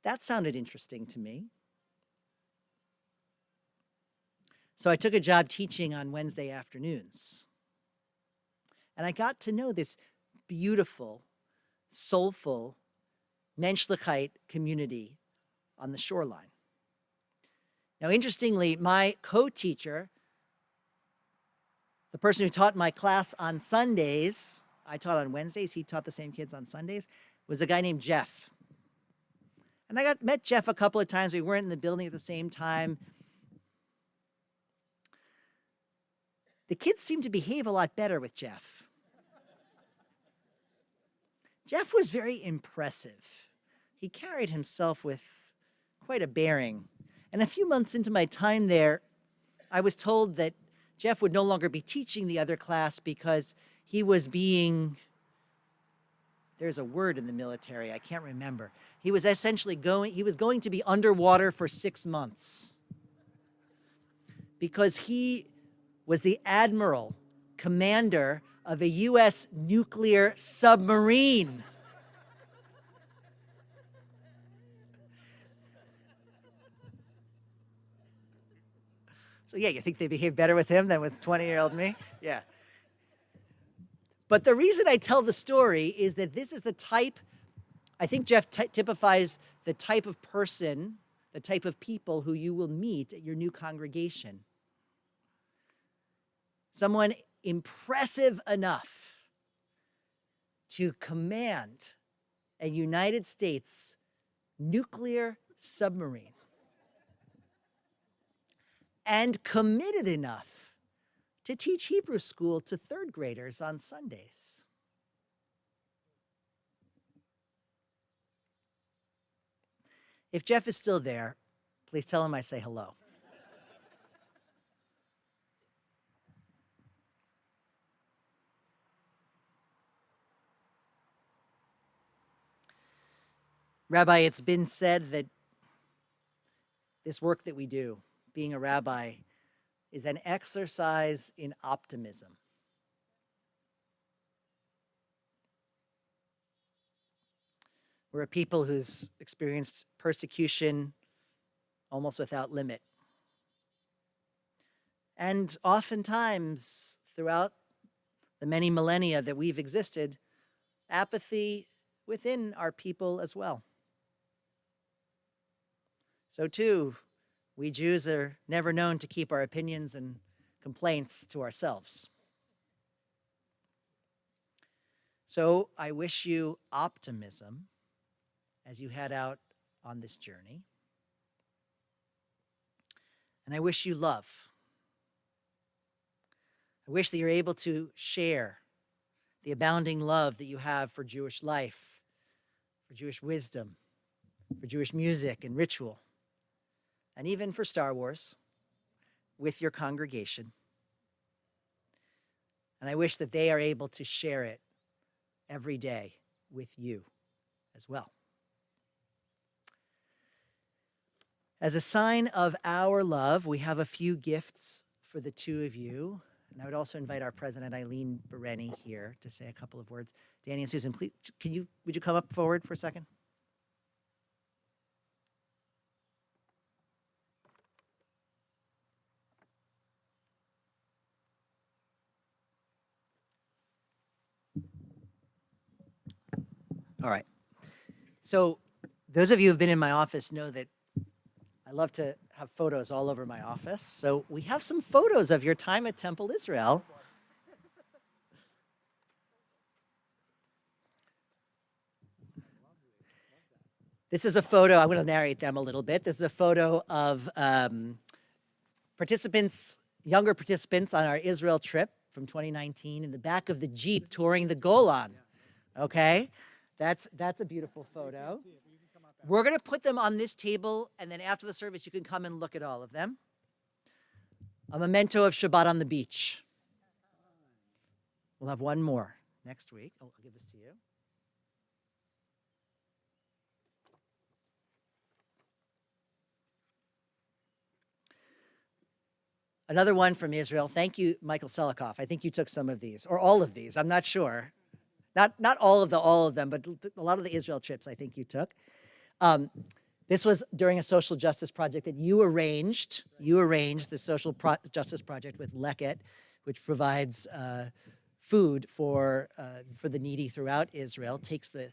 That sounded interesting to me. So I took a job teaching on Wednesday afternoons. And I got to know this beautiful, soulful, Menschlichkeit community on the shoreline. Now, interestingly, my co-teacher, the person who taught my class on Sundays, I taught on Wednesdays, he taught the same kids on Sundays, was a guy named Jeff. And I met Jeff a couple of times. We weren't in the building at the same time. The kids seemed to behave a lot better with Jeff. Jeff was very impressive. He carried himself with quite a bearing. And a few months into my time there, I was told that Jeff would no longer be teaching the other class because he was being, there's a word in the military, I can't remember. He was essentially going to be underwater for 6 months because he was the admiral, commander of a U.S. nuclear submarine. So yeah, you think they behave better with him than with 20-year-old me? Yeah. But the reason I tell the story is that this is the type, I think Jeff typifies the type of person, the type of people who you will meet at your new congregation. Someone impressive enough to command a United States nuclear submarine and committed enough to teach Hebrew school to third graders on Sundays. If Jeff is still there, please tell him I say hello. Rabbi, it's been said that this work that we do, being a rabbi, is an exercise in optimism. We're a people who's experienced persecution almost without limit. And oftentimes, throughout the many millennia that we've existed, apathy within our people as well. So too, we Jews are never known to keep our opinions and complaints to ourselves. So I wish you optimism as you head out on this journey. And I wish you love. I wish that you're able to share the abounding love that you have for Jewish life, for Jewish wisdom, for Jewish music and ritual, and even for Star Wars with your congregation. And I wish that they are able to share it every day with you as well. As a sign of our love, we have a few gifts for the two of you. And I would also invite our president, Eileen Bereni, here to say a couple of words. Danny and Susan, please, would you come up forward for a second? All right. So those of you who have been in my office know that I love to have photos all over my office. So we have some photos of your time at Temple Israel. This is a photo, I'm going to narrate them a little bit. This is a photo of participants, younger participants on our Israel trip from 2019 in the back of the Jeep touring the Golan. Okay? That's a beautiful photo. We're going to put them on this table, and then after the service, you can come and look at all of them. A memento of Shabbat on the beach. We'll have one more next week. I'll give this to you. Another one from Israel. Thank you, Michael Selikoff. I think you took some of these, or all of these. I'm not sure. Not all of them, but a lot of the Israel trips I think you took. This was during a social justice project that you arranged. You arranged the social justice project with Leket, which provides food for the needy throughout Israel. Takes the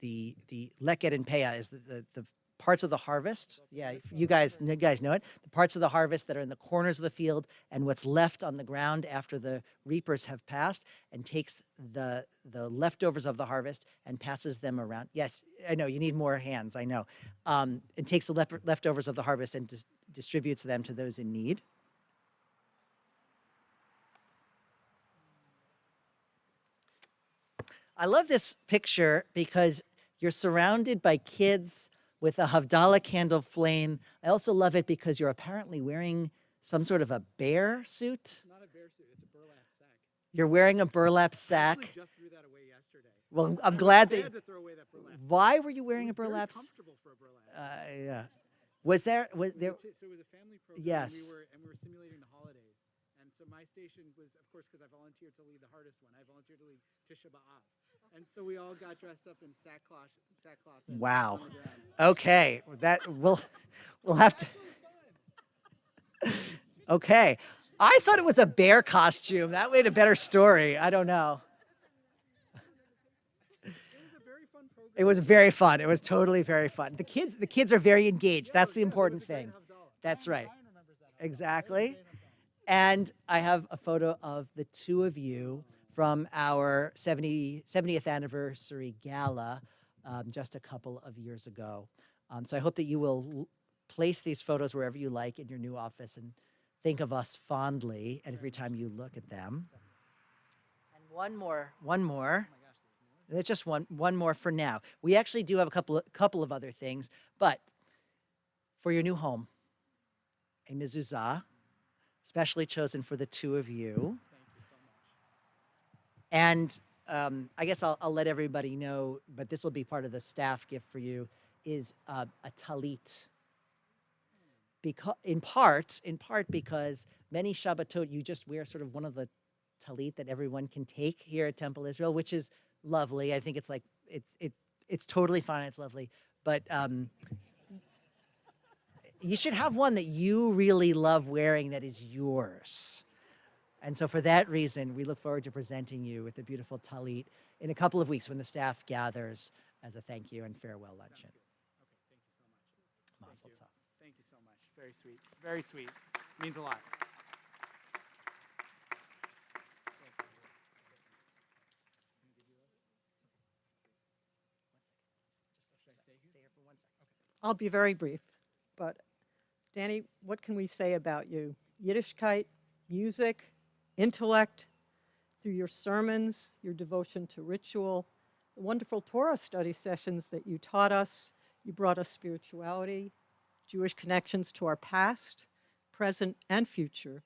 Leket and Peah is the parts of the harvest. Yeah, you guys know it. The parts of the harvest that are in the corners of the field and what's left on the ground after the reapers have passed, and takes the leftovers of the harvest and passes them around. Yes, I know, you need more hands, I know. And takes the leftovers of the harvest and distributes them to those in need. I love this picture because you're surrounded by kids with a Havdalah candle flame. I also love it because you're apparently wearing some sort of a bear suit. It's not a bear suit, it's a burlap sack. You're wearing a burlap sack. I actually just threw that away yesterday. Well, I'm glad that. To throw away that burlap sack. Why were you wearing a burlap sack? Comfortable for a burlap sack. Yeah. Was there? So it was a family program. Yes. And we were simulating the holidays. And so my station was, of course, because I volunteered to lead the hardest one. I volunteered to lead Tisha B'Av. And so we all got dressed up in sackcloth. Wow. Okay, that we'll have to. Okay, I thought it was a bear costume. That made a better story. I don't know. It was a very fun program. It was very fun. It was totally very fun. The kids are very engaged. That's the important thing. That's right. Exactly. And I have a photo of the two of you from our 70th anniversary gala just a couple of years ago. So I hope that you will place these photos wherever you like in your new office and think of us fondly every time you look at them. And one more. It's just one more for now. We actually do have a couple of other things, but for your new home, a mezuzah, specially chosen for the two of you. Thank you so much. And I guess I'll let everybody know, but this will be part of the staff gift for you, is a talit. In part because many Shabbatot, you just wear sort of one of the talit that everyone can take here at Temple Israel, which is lovely. I think it's like, it's totally fine, it's lovely. But you should have one that you really love wearing that is yours. And so for that reason, we look forward to presenting you with a beautiful talit in a couple of weeks when the staff gathers as a thank you and farewell luncheon. Okay, thank you so much. Thank you so much. Very sweet. Very sweet. Means a lot. I'll be very brief, but Danny, what can we say about you? Yiddishkeit, music, intellect, through your sermons, your devotion to ritual, the wonderful Torah study sessions that you taught us. You brought us spirituality, Jewish connections to our past, present, and future.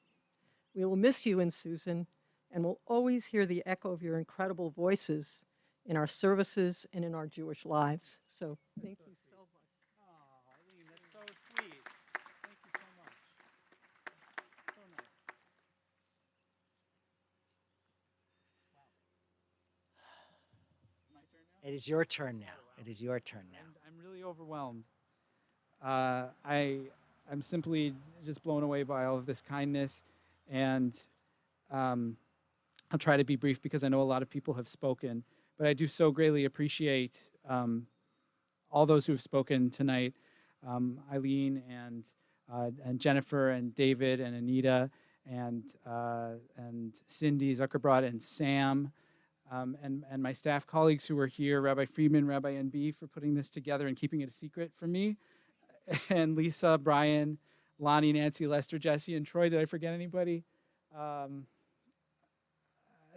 We will miss you and Susan, and we'll always hear the echo of your incredible voices in our services and in our Jewish lives. So thank you so much. Oh, Eileen, that's so sweet. Thank you so much. So nice. My turn now? It is your turn now. It is your turn now. I'm really overwhelmed. I'm simply just blown away by all of this kindness, and I'll try to be brief because I know a lot of people have spoken, but I do so greatly appreciate all those who have spoken tonight, Eileen and Jennifer and David and Anita and Cindy Zuckerbrot and Sam. And my staff colleagues who are here, Rabbi Friedman, Rabbi NB, for putting this together and keeping it a secret from me, and Lisa, Brian, Lonnie, Nancy, Lester, Jesse, and Troy. Did I forget anybody?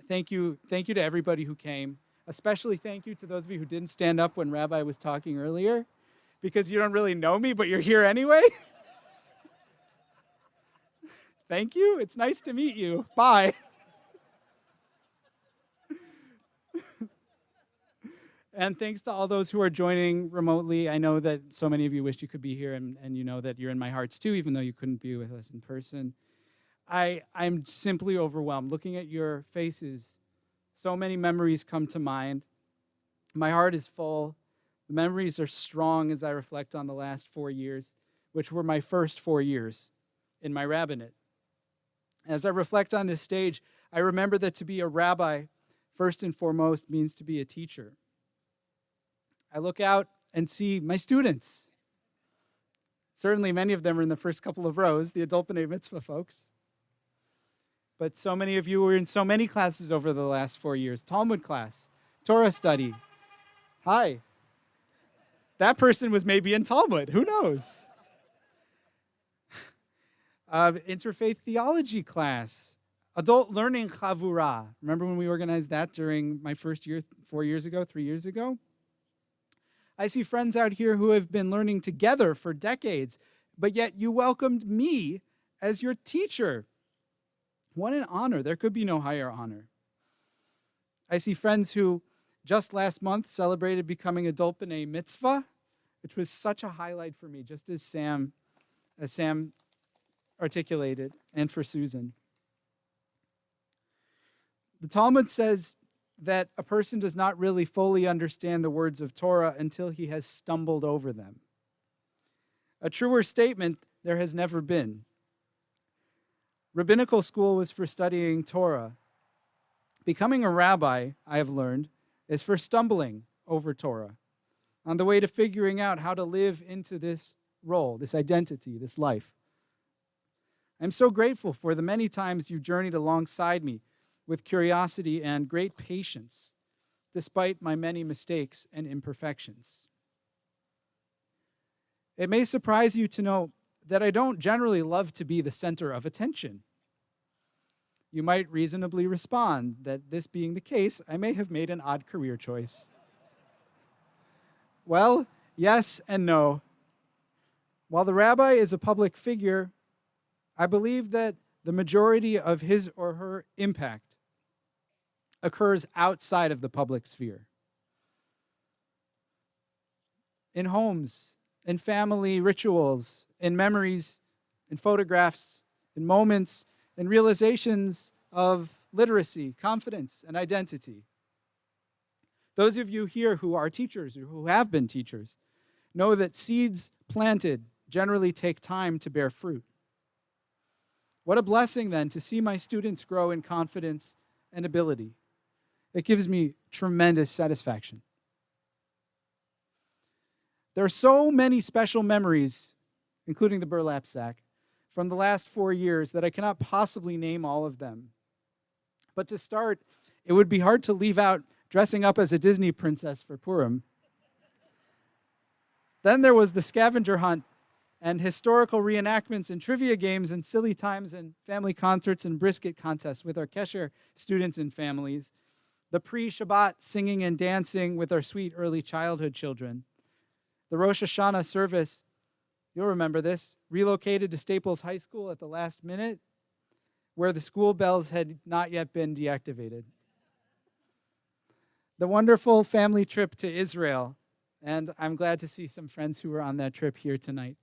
Thank you to everybody who came. Especially thank you to those of you who didn't stand up when Rabbi was talking earlier, because you don't really know me, but you're here anyway. Thank you. It's nice to meet you. Bye. And thanks to all those who are joining remotely. I know that so many of you wished you could be here, and you know that you're in my hearts too, even though you couldn't be with us in person. I'm simply overwhelmed. Looking at your faces, so many memories come to mind. My heart is full. The memories are strong as I reflect on the last 4 years, which were my first 4 years in my rabbinate. As I reflect on this stage, I remember that to be a rabbi, first and foremost, means to be a teacher. I look out and see my students. Certainly many of them are in the first couple of rows, the adult B'nai Mitzvah folks. But so many of you were in so many classes over the last 4 years. Talmud class, Torah study. Hi. That person was maybe in Talmud. Who knows? Interfaith theology class. Adult learning chavura. Remember when we organized that during my first year, 3 years ago? I see friends out here who have been learning together for decades, but yet you welcomed me as your teacher. What an honor. There could be no higher honor. I see friends who just last month celebrated becoming adult B'nai Mitzvah, which was such a highlight for me, just as Sam articulated, and for Susan. The Talmud says that a person does not really fully understand the words of Torah until he has stumbled over them. A truer statement there has never been. Rabbinical school was for studying Torah. Becoming a rabbi, I have learned, is for stumbling over Torah on the way to figuring out how to live into this role, this identity, this life. I'm so grateful for the many times you journeyed alongside me with curiosity and great patience, despite my many mistakes and imperfections. It may surprise you to know that I don't generally love to be the center of attention. You might reasonably respond that this being the case, I may have made an odd career choice. Well, yes and no. While the rabbi is a public figure, I believe that the majority of his or her impact occurs outside of the public sphere. In homes, in family rituals, in memories, in photographs, in moments, in realizations of literacy, confidence, and identity. Those of you here who are teachers or who have been teachers know that seeds planted generally take time to bear fruit. What a blessing then to see my students grow in confidence and ability. It gives me tremendous satisfaction. There are so many special memories, including the burlap sack, from the last 4 years that I cannot possibly name all of them. But to start, it would be hard to leave out dressing up as a Disney princess for Purim. Then there was the scavenger hunt and historical reenactments and trivia games and silly times and family concerts and brisket contests with our Kesher students and families. The pre-Shabbat singing and dancing with our sweet early childhood children. The Rosh Hashanah service, you'll remember this, relocated to Staples High School at the last minute, where the school bells had not yet been deactivated. The wonderful family trip to Israel, and I'm glad to see some friends who were on that trip here tonight.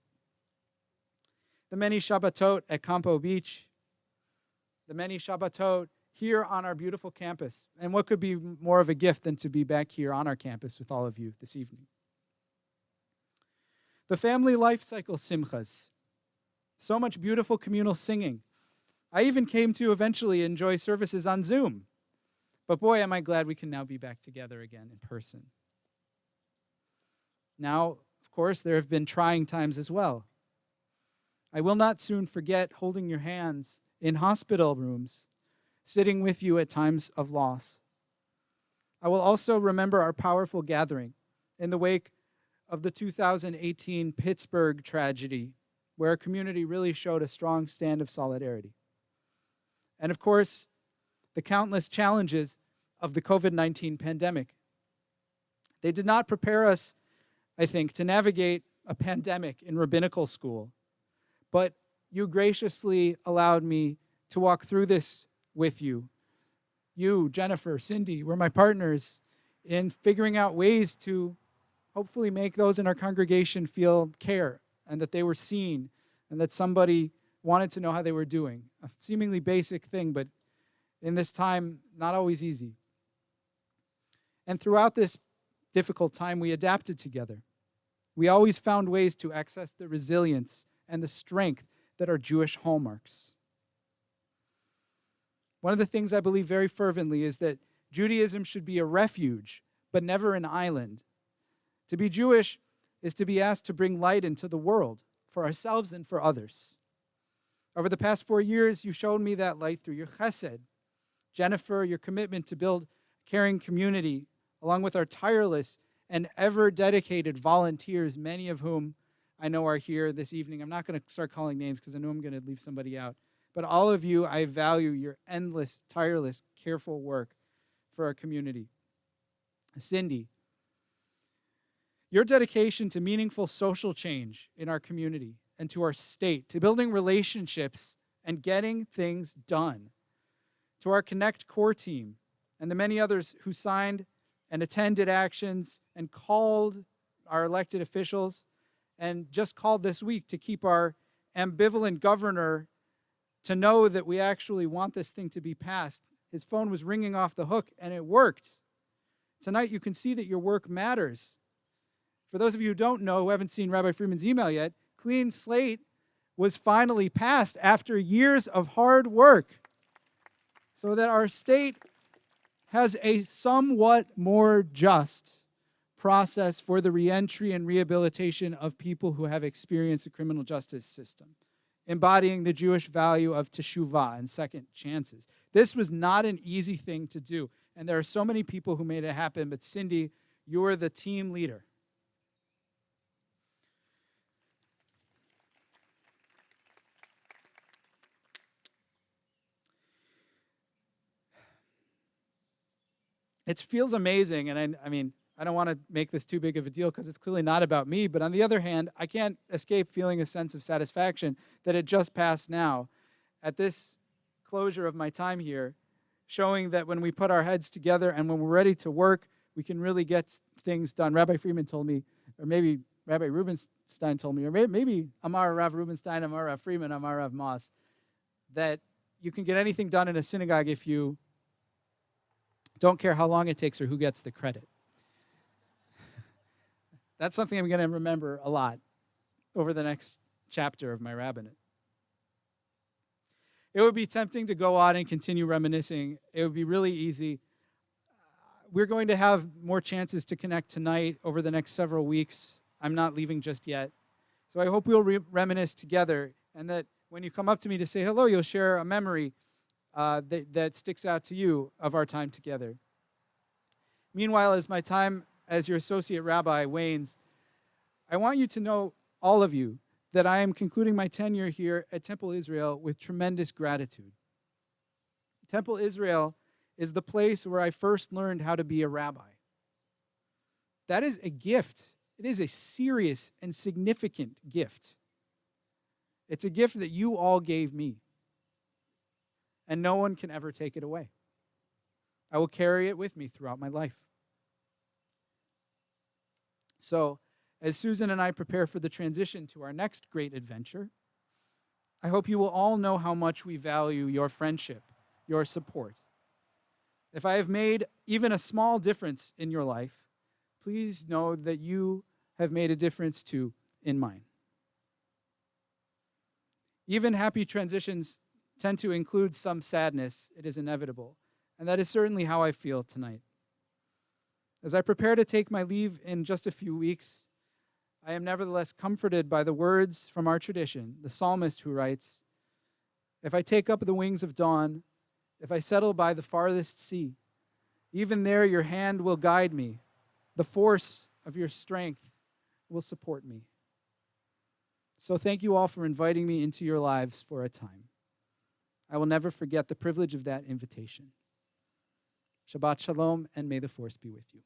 The many Shabbatot at Campo Beach, the many Shabbatot here on our beautiful campus, and what could be more of a gift than to be back here on our campus with all of you this evening. The family life cycle simchas, so much beautiful communal singing. I even came to eventually enjoy services on Zoom. But boy, am I glad we can now be back together again in person. Now, of course, there have been trying times as well. I will not soon forget holding your hands in hospital rooms, sitting with you at times of loss. I will also remember our powerful gathering in the wake of the 2018 Pittsburgh tragedy, where our community really showed a strong stand of solidarity. And of course, the countless challenges of the COVID-19 pandemic. They did not prepare us, I think, to navigate a pandemic in rabbinical school, but you graciously allowed me to walk through this with you. You, Jennifer, Cindy, were my partners in figuring out ways to hopefully make those in our congregation feel care and that they were seen and that somebody wanted to know how they were doing. A seemingly basic thing, but in this time, not always easy. And throughout this difficult time, we adapted together. We always found ways to access the resilience and the strength that are Jewish hallmarks. One of the things I believe very fervently is that Judaism should be a refuge, but never an island. To be Jewish is to be asked to bring light into the world for ourselves and for others. Over the past 4 years, you showed me that light through your chesed. Jennifer, your commitment to build a caring community, along with our tireless and ever-dedicated volunteers, many of whom I know are here this evening. I'm not going to start calling names because I know I'm going to leave somebody out. But all of you, I value your endless, tireless, careful work for our community. Cindy, your dedication to meaningful social change in our community and to our state, to building relationships and getting things done. To our Connect core team and the many others who signed and attended actions and called our elected officials and just called this week to keep our ambivalent governor to know that we actually want this thing to be passed. His phone was ringing off the hook and it worked. Tonight you can see that your work matters. For those of you who don't know, who haven't seen Rabbi Friedman's email yet, Clean Slate was finally passed after years of hard work so that our state has a somewhat more just process for the reentry and rehabilitation of people who have experienced the criminal justice system, embodying the Jewish value of teshuvah and second chances. This was not an easy thing to do, and there are so many people who made it happen, but Cindy, you're the team leader. It feels amazing, and I mean, I don't want to make this too big of a deal because it's clearly not about me, but on the other hand, I can't escape feeling a sense of satisfaction that it just passed now. At this closure of my time here, showing that when we put our heads together and when we're ready to work, we can really get things done. Rabbi Friedman told me, or maybe Rabbi Rubenstein told me, or maybe Amar Rav Rubenstein, Amar Rav Friedman, Amar Rav Moss, that you can get anything done in a synagogue if you don't care how long it takes or who gets the credit. That's something I'm going to remember a lot over the next chapter of my rabbinate. It would be tempting to go on and continue reminiscing. It would be really easy. We're going to have more chances to connect tonight over the next several weeks. I'm not leaving just yet. So I hope we'll reminisce together, and that when you come up to me to say hello, you'll share a memory that sticks out to you of our time together. Meanwhile, as my time as your associate rabbi wanes, I want you to know, all of you, that I am concluding my tenure here at Temple Israel with tremendous gratitude. Temple Israel is the place where I first learned how to be a rabbi. That is a gift. It is a serious and significant gift. It's a gift that you all gave me, and no one can ever take it away. I will carry it with me throughout my life. So, as Susan and I prepare for the transition to our next great adventure, I hope you will all know how much we value your friendship, your support. If I have made even a small difference in your life, please know that you have made a difference too in mine. Even happy transitions tend to include some sadness. It is inevitable. And that is certainly how I feel tonight. As I prepare to take my leave in just a few weeks, I am nevertheless comforted by the words from our tradition, the psalmist who writes, "If I take up the wings of dawn, if I settle by the farthest sea, even there your hand will guide me. The force of your strength will support me." So thank you all for inviting me into your lives for a time. I will never forget the privilege of that invitation. Shabbat Shalom, and may the force be with you.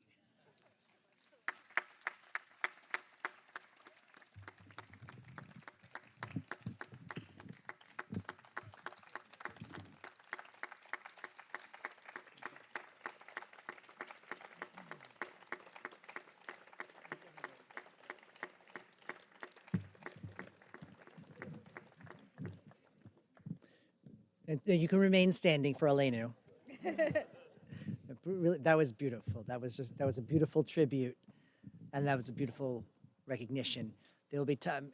And you can remain standing for Elenu. Really, that was beautiful. That was a beautiful tribute, and that was a beautiful recognition. There will be time.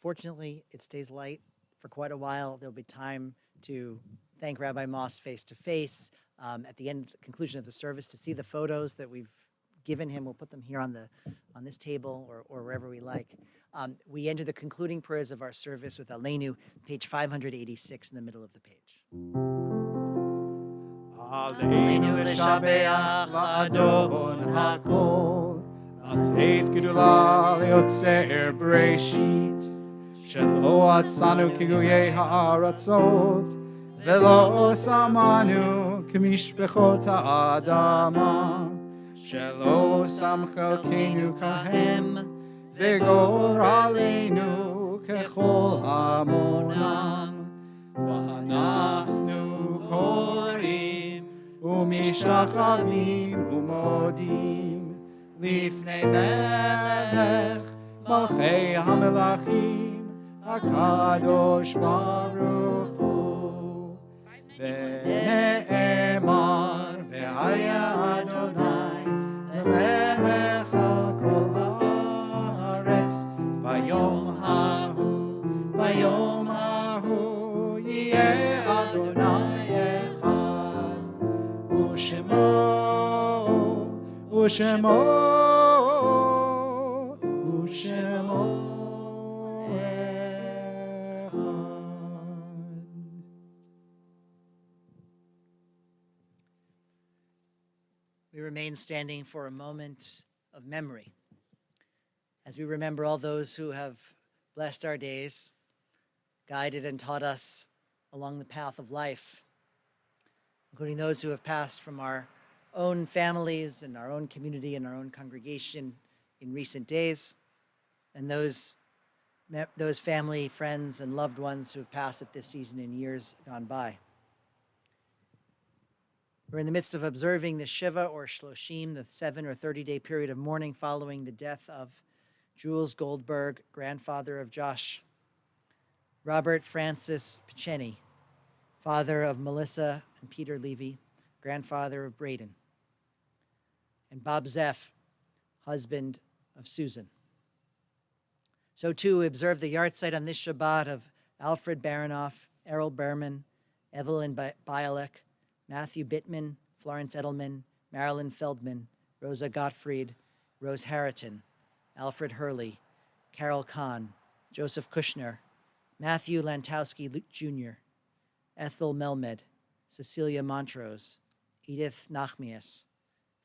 Fortunately, it stays light for quite a while. There will be time to thank Rabbi Moss face to face at the conclusion of the service to see the photos that we've given him. We'll put them here on this table or wherever we like. We enter the concluding prayers of our service with Aleinu, page 586 in the middle of the page. Aleinu l'shabeach la'adon hakol, לתת גדולה ליוצר בראשית, שלא עשנו כגויי הארצות, ולא שמנו כמשפחות האדמה, שלא שם חלקנו כהם, וגורלנו ככל המונם, ואנחנו קוראים ומשתחווים ומודים לפני מלך מלכי המלכים הקדוש ברוך הוא. ונאמר והיה אדוני למלך על כל הארץ ביום ההוא יהיה אדוני אחד ושמו אחד. We remain standing for a moment of memory as we remember all those who have blessed our days, guided and taught us along the path of life, including those who have passed from our own families and our own community and our own congregation in recent days, and those family, friends, and loved ones who have passed at this season in years gone by. We're in the midst of observing the Shiva or Shloshim, the 7 or 30-day period of mourning following the death of Jules Goldberg, grandfather of Josh. Robert Francis Picheny, father of Melissa and Peter Levy, grandfather of Braden. And Bob Zeff, husband of Susan. So too, we observe the yahrzeit on this Shabbat of Alfred Baranoff, Errol Berman, Evelyn Bialek, Matthew Bittman, Florence Edelman, Marilyn Feldman, Rosa Gottfried, Rose Harriton, Alfred Hurley, Carol Kahn, Joseph Kushner, Matthew Lantowski Jr., Ethel Melmed, Cecilia Montrose, Edith Nachmias,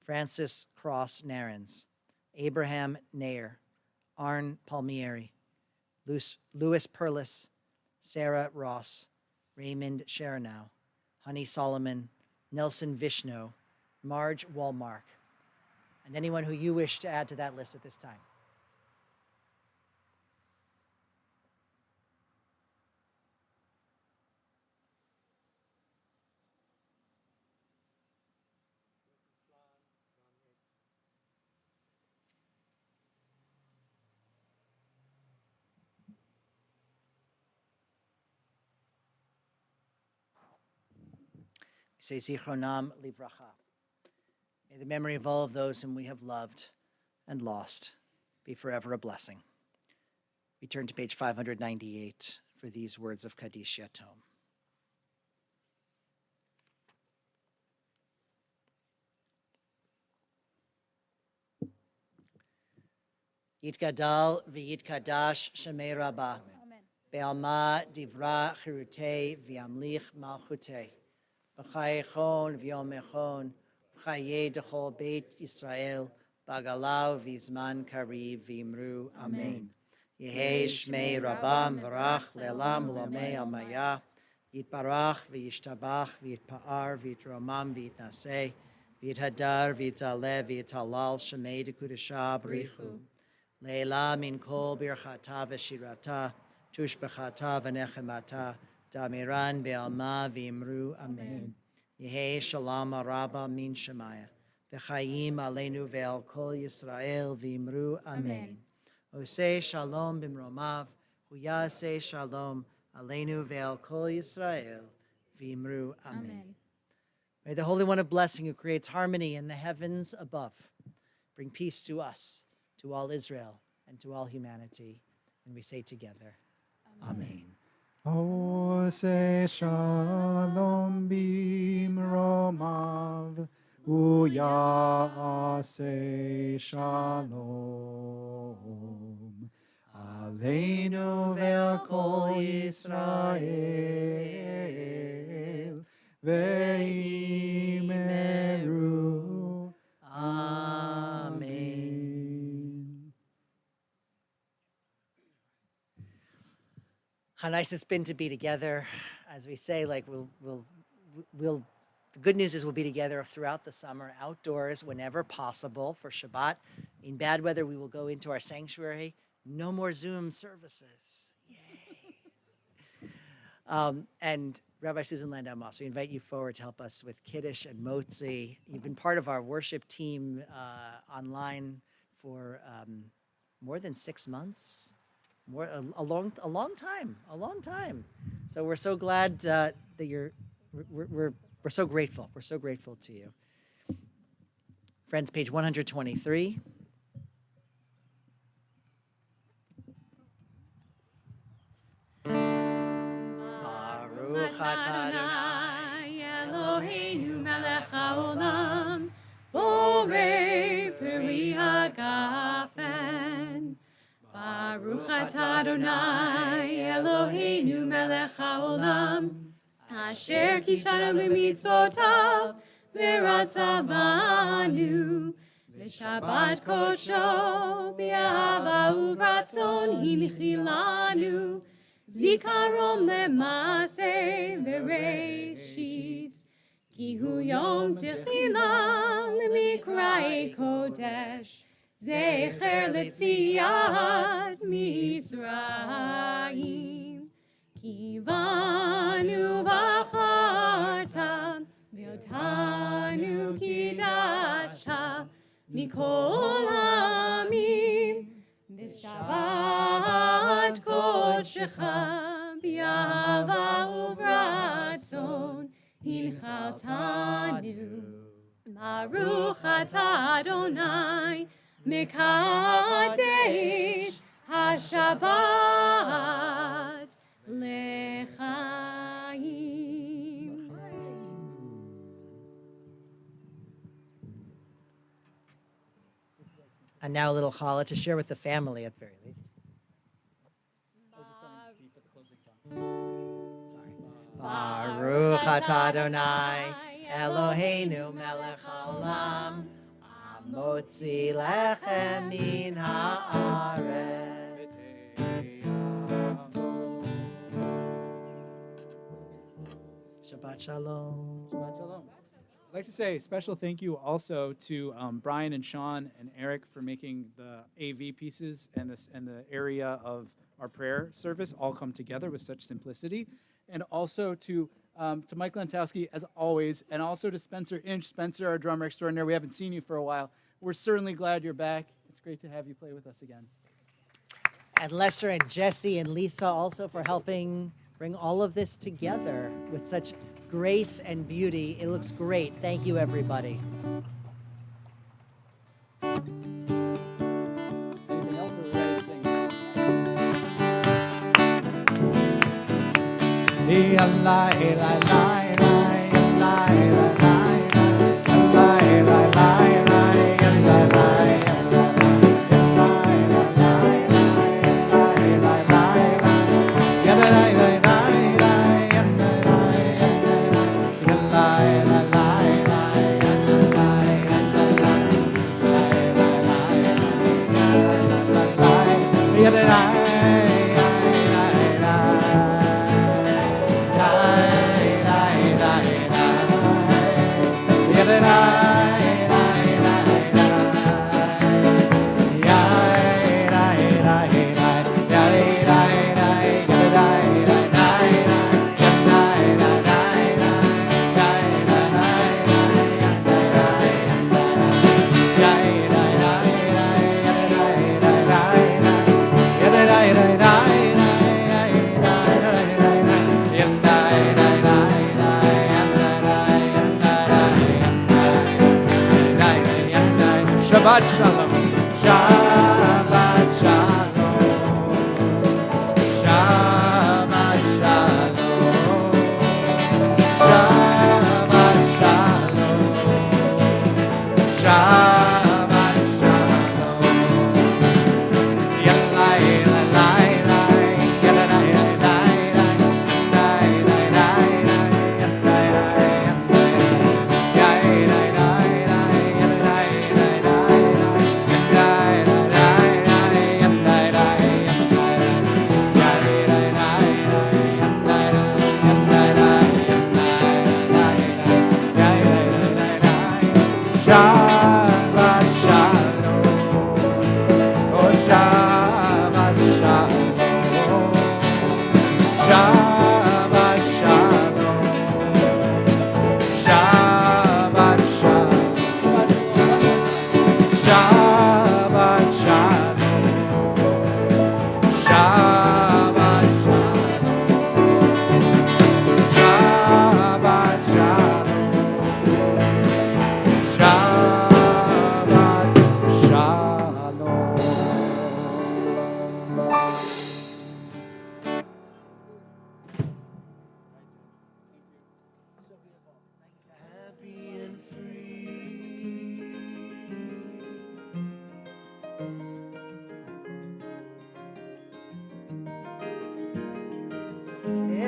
Francis Cross Narens, Abraham Nair, Arne Palmieri, Louis Perlis, Sarah Ross, Raymond Sheranow, Honey Solomon, Nelson Vishno, Marge Walmark, and anyone who you wish to add to that list at this time. Say Zichronam Livracha. May the memory of all of those whom we have loved and lost be forever a blessing. We turn to page 598 for these words of Kaddish Yatom. Yitgadal v'yitkadash shemei rabah. Be'alma divra chirutei v'yamlich malchutei. B'chayechon v'yomechon, b'chayei dechol beit Yisrael, b'agalav v'zman kariv v'imru, Amen. Yehei shmei rabam v'rach le'elam u'lamei almaya, yitbarach v'yishtabach v'yitpa'ar v'yitromam v'yitnaseh, v'yithadar v'yitaleh v'yitalal shemei dekudashah b'richu. Le'ela min kol birchata v'shirata, tushbechata v'nechemata, Damiran be'alma v'imru, Amen. Yehei shalom araba min shemaya, v'chayim aleinu ve'al kol Yisrael v'imru, Amen. Oseh shalom b'mromav, huyaseh shalom aleinu ve'al kol Yisrael v'imru, Amen. May the Holy One of Blessing, who creates harmony in the heavens above, bring peace to us, to all Israel, and to all humanity. And we say together, Amen. Ose shalom bimromav, uyase shalom. Aleinu ve'al kol Yisrael, ve'imeru. Amen. How nice it's been to be together. As we say, like the good news is we'll be together throughout the summer, outdoors, whenever possible for Shabbat. In bad weather, we will go into our sanctuary. No more Zoom services. Yay. And Rabbi Susan Landau Moss, we invite you forward to help us with Kiddush and Motzi. You've been part of our worship team online for more than 6 months. A long time. So we're so glad that we're so grateful. We're so grateful to you. Friends, page 123. Baruch atah Adonai Eloheinu melech haolam, borei peri hagafen. Baruch atah Adonai Eloheinu melech haolam, asher kishanu b'mitzvotav v'ratzavanu, v'shabbat kodsho b'ahava uvratzon hinchilanu, zikaron lemase v'reishit, ki hu yom techila l'mikrae kodesh, Zecher letziat Mitzrayim, ki banu v'acharta v'yotam מכל העמים, בשבת קודשך, באהבה וברצון, הנחלתנו. ברוך אתה אדוני, מקדש השבת לחיים. And now a little challah to share with the family at the very least. Baruch atah Adonai Eloheinu melech haolam hamotzi lechem min haaretz. Shabbat shalom. Shabbat shalom. I'd like to say a special thank you also to Brian and Sean and Eric for making the AV pieces and the area of our prayer service all come together with such simplicity. And also to Mike Lentowski, as always, and also to Spencer Inch. Spencer, our drummer extraordinaire. We haven't seen you for a while. We're certainly glad you're back. It's great to have you play with us again. And Lester and Jesse and Lisa also for helping bring all of this together with such grace and beauty. It looks great. Thank you, everybody. Anything else, or are we ready to sing? Shabbat shalom. Shabbat shalom. Shabbat shalom. Shabbat shalom. Shabbat shalom. Yalai lai lai, yalai lai lai, lai lai lai, yalai Shabbat shalom, oh Shabbat shalom, Shabbat shalom, Shabbat shalom, Shabbat shalom, Shabbat shalom, Shabbat shalom.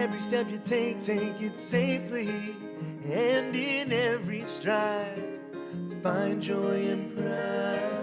Every step you take it safely, and in every stride, find joy and pride.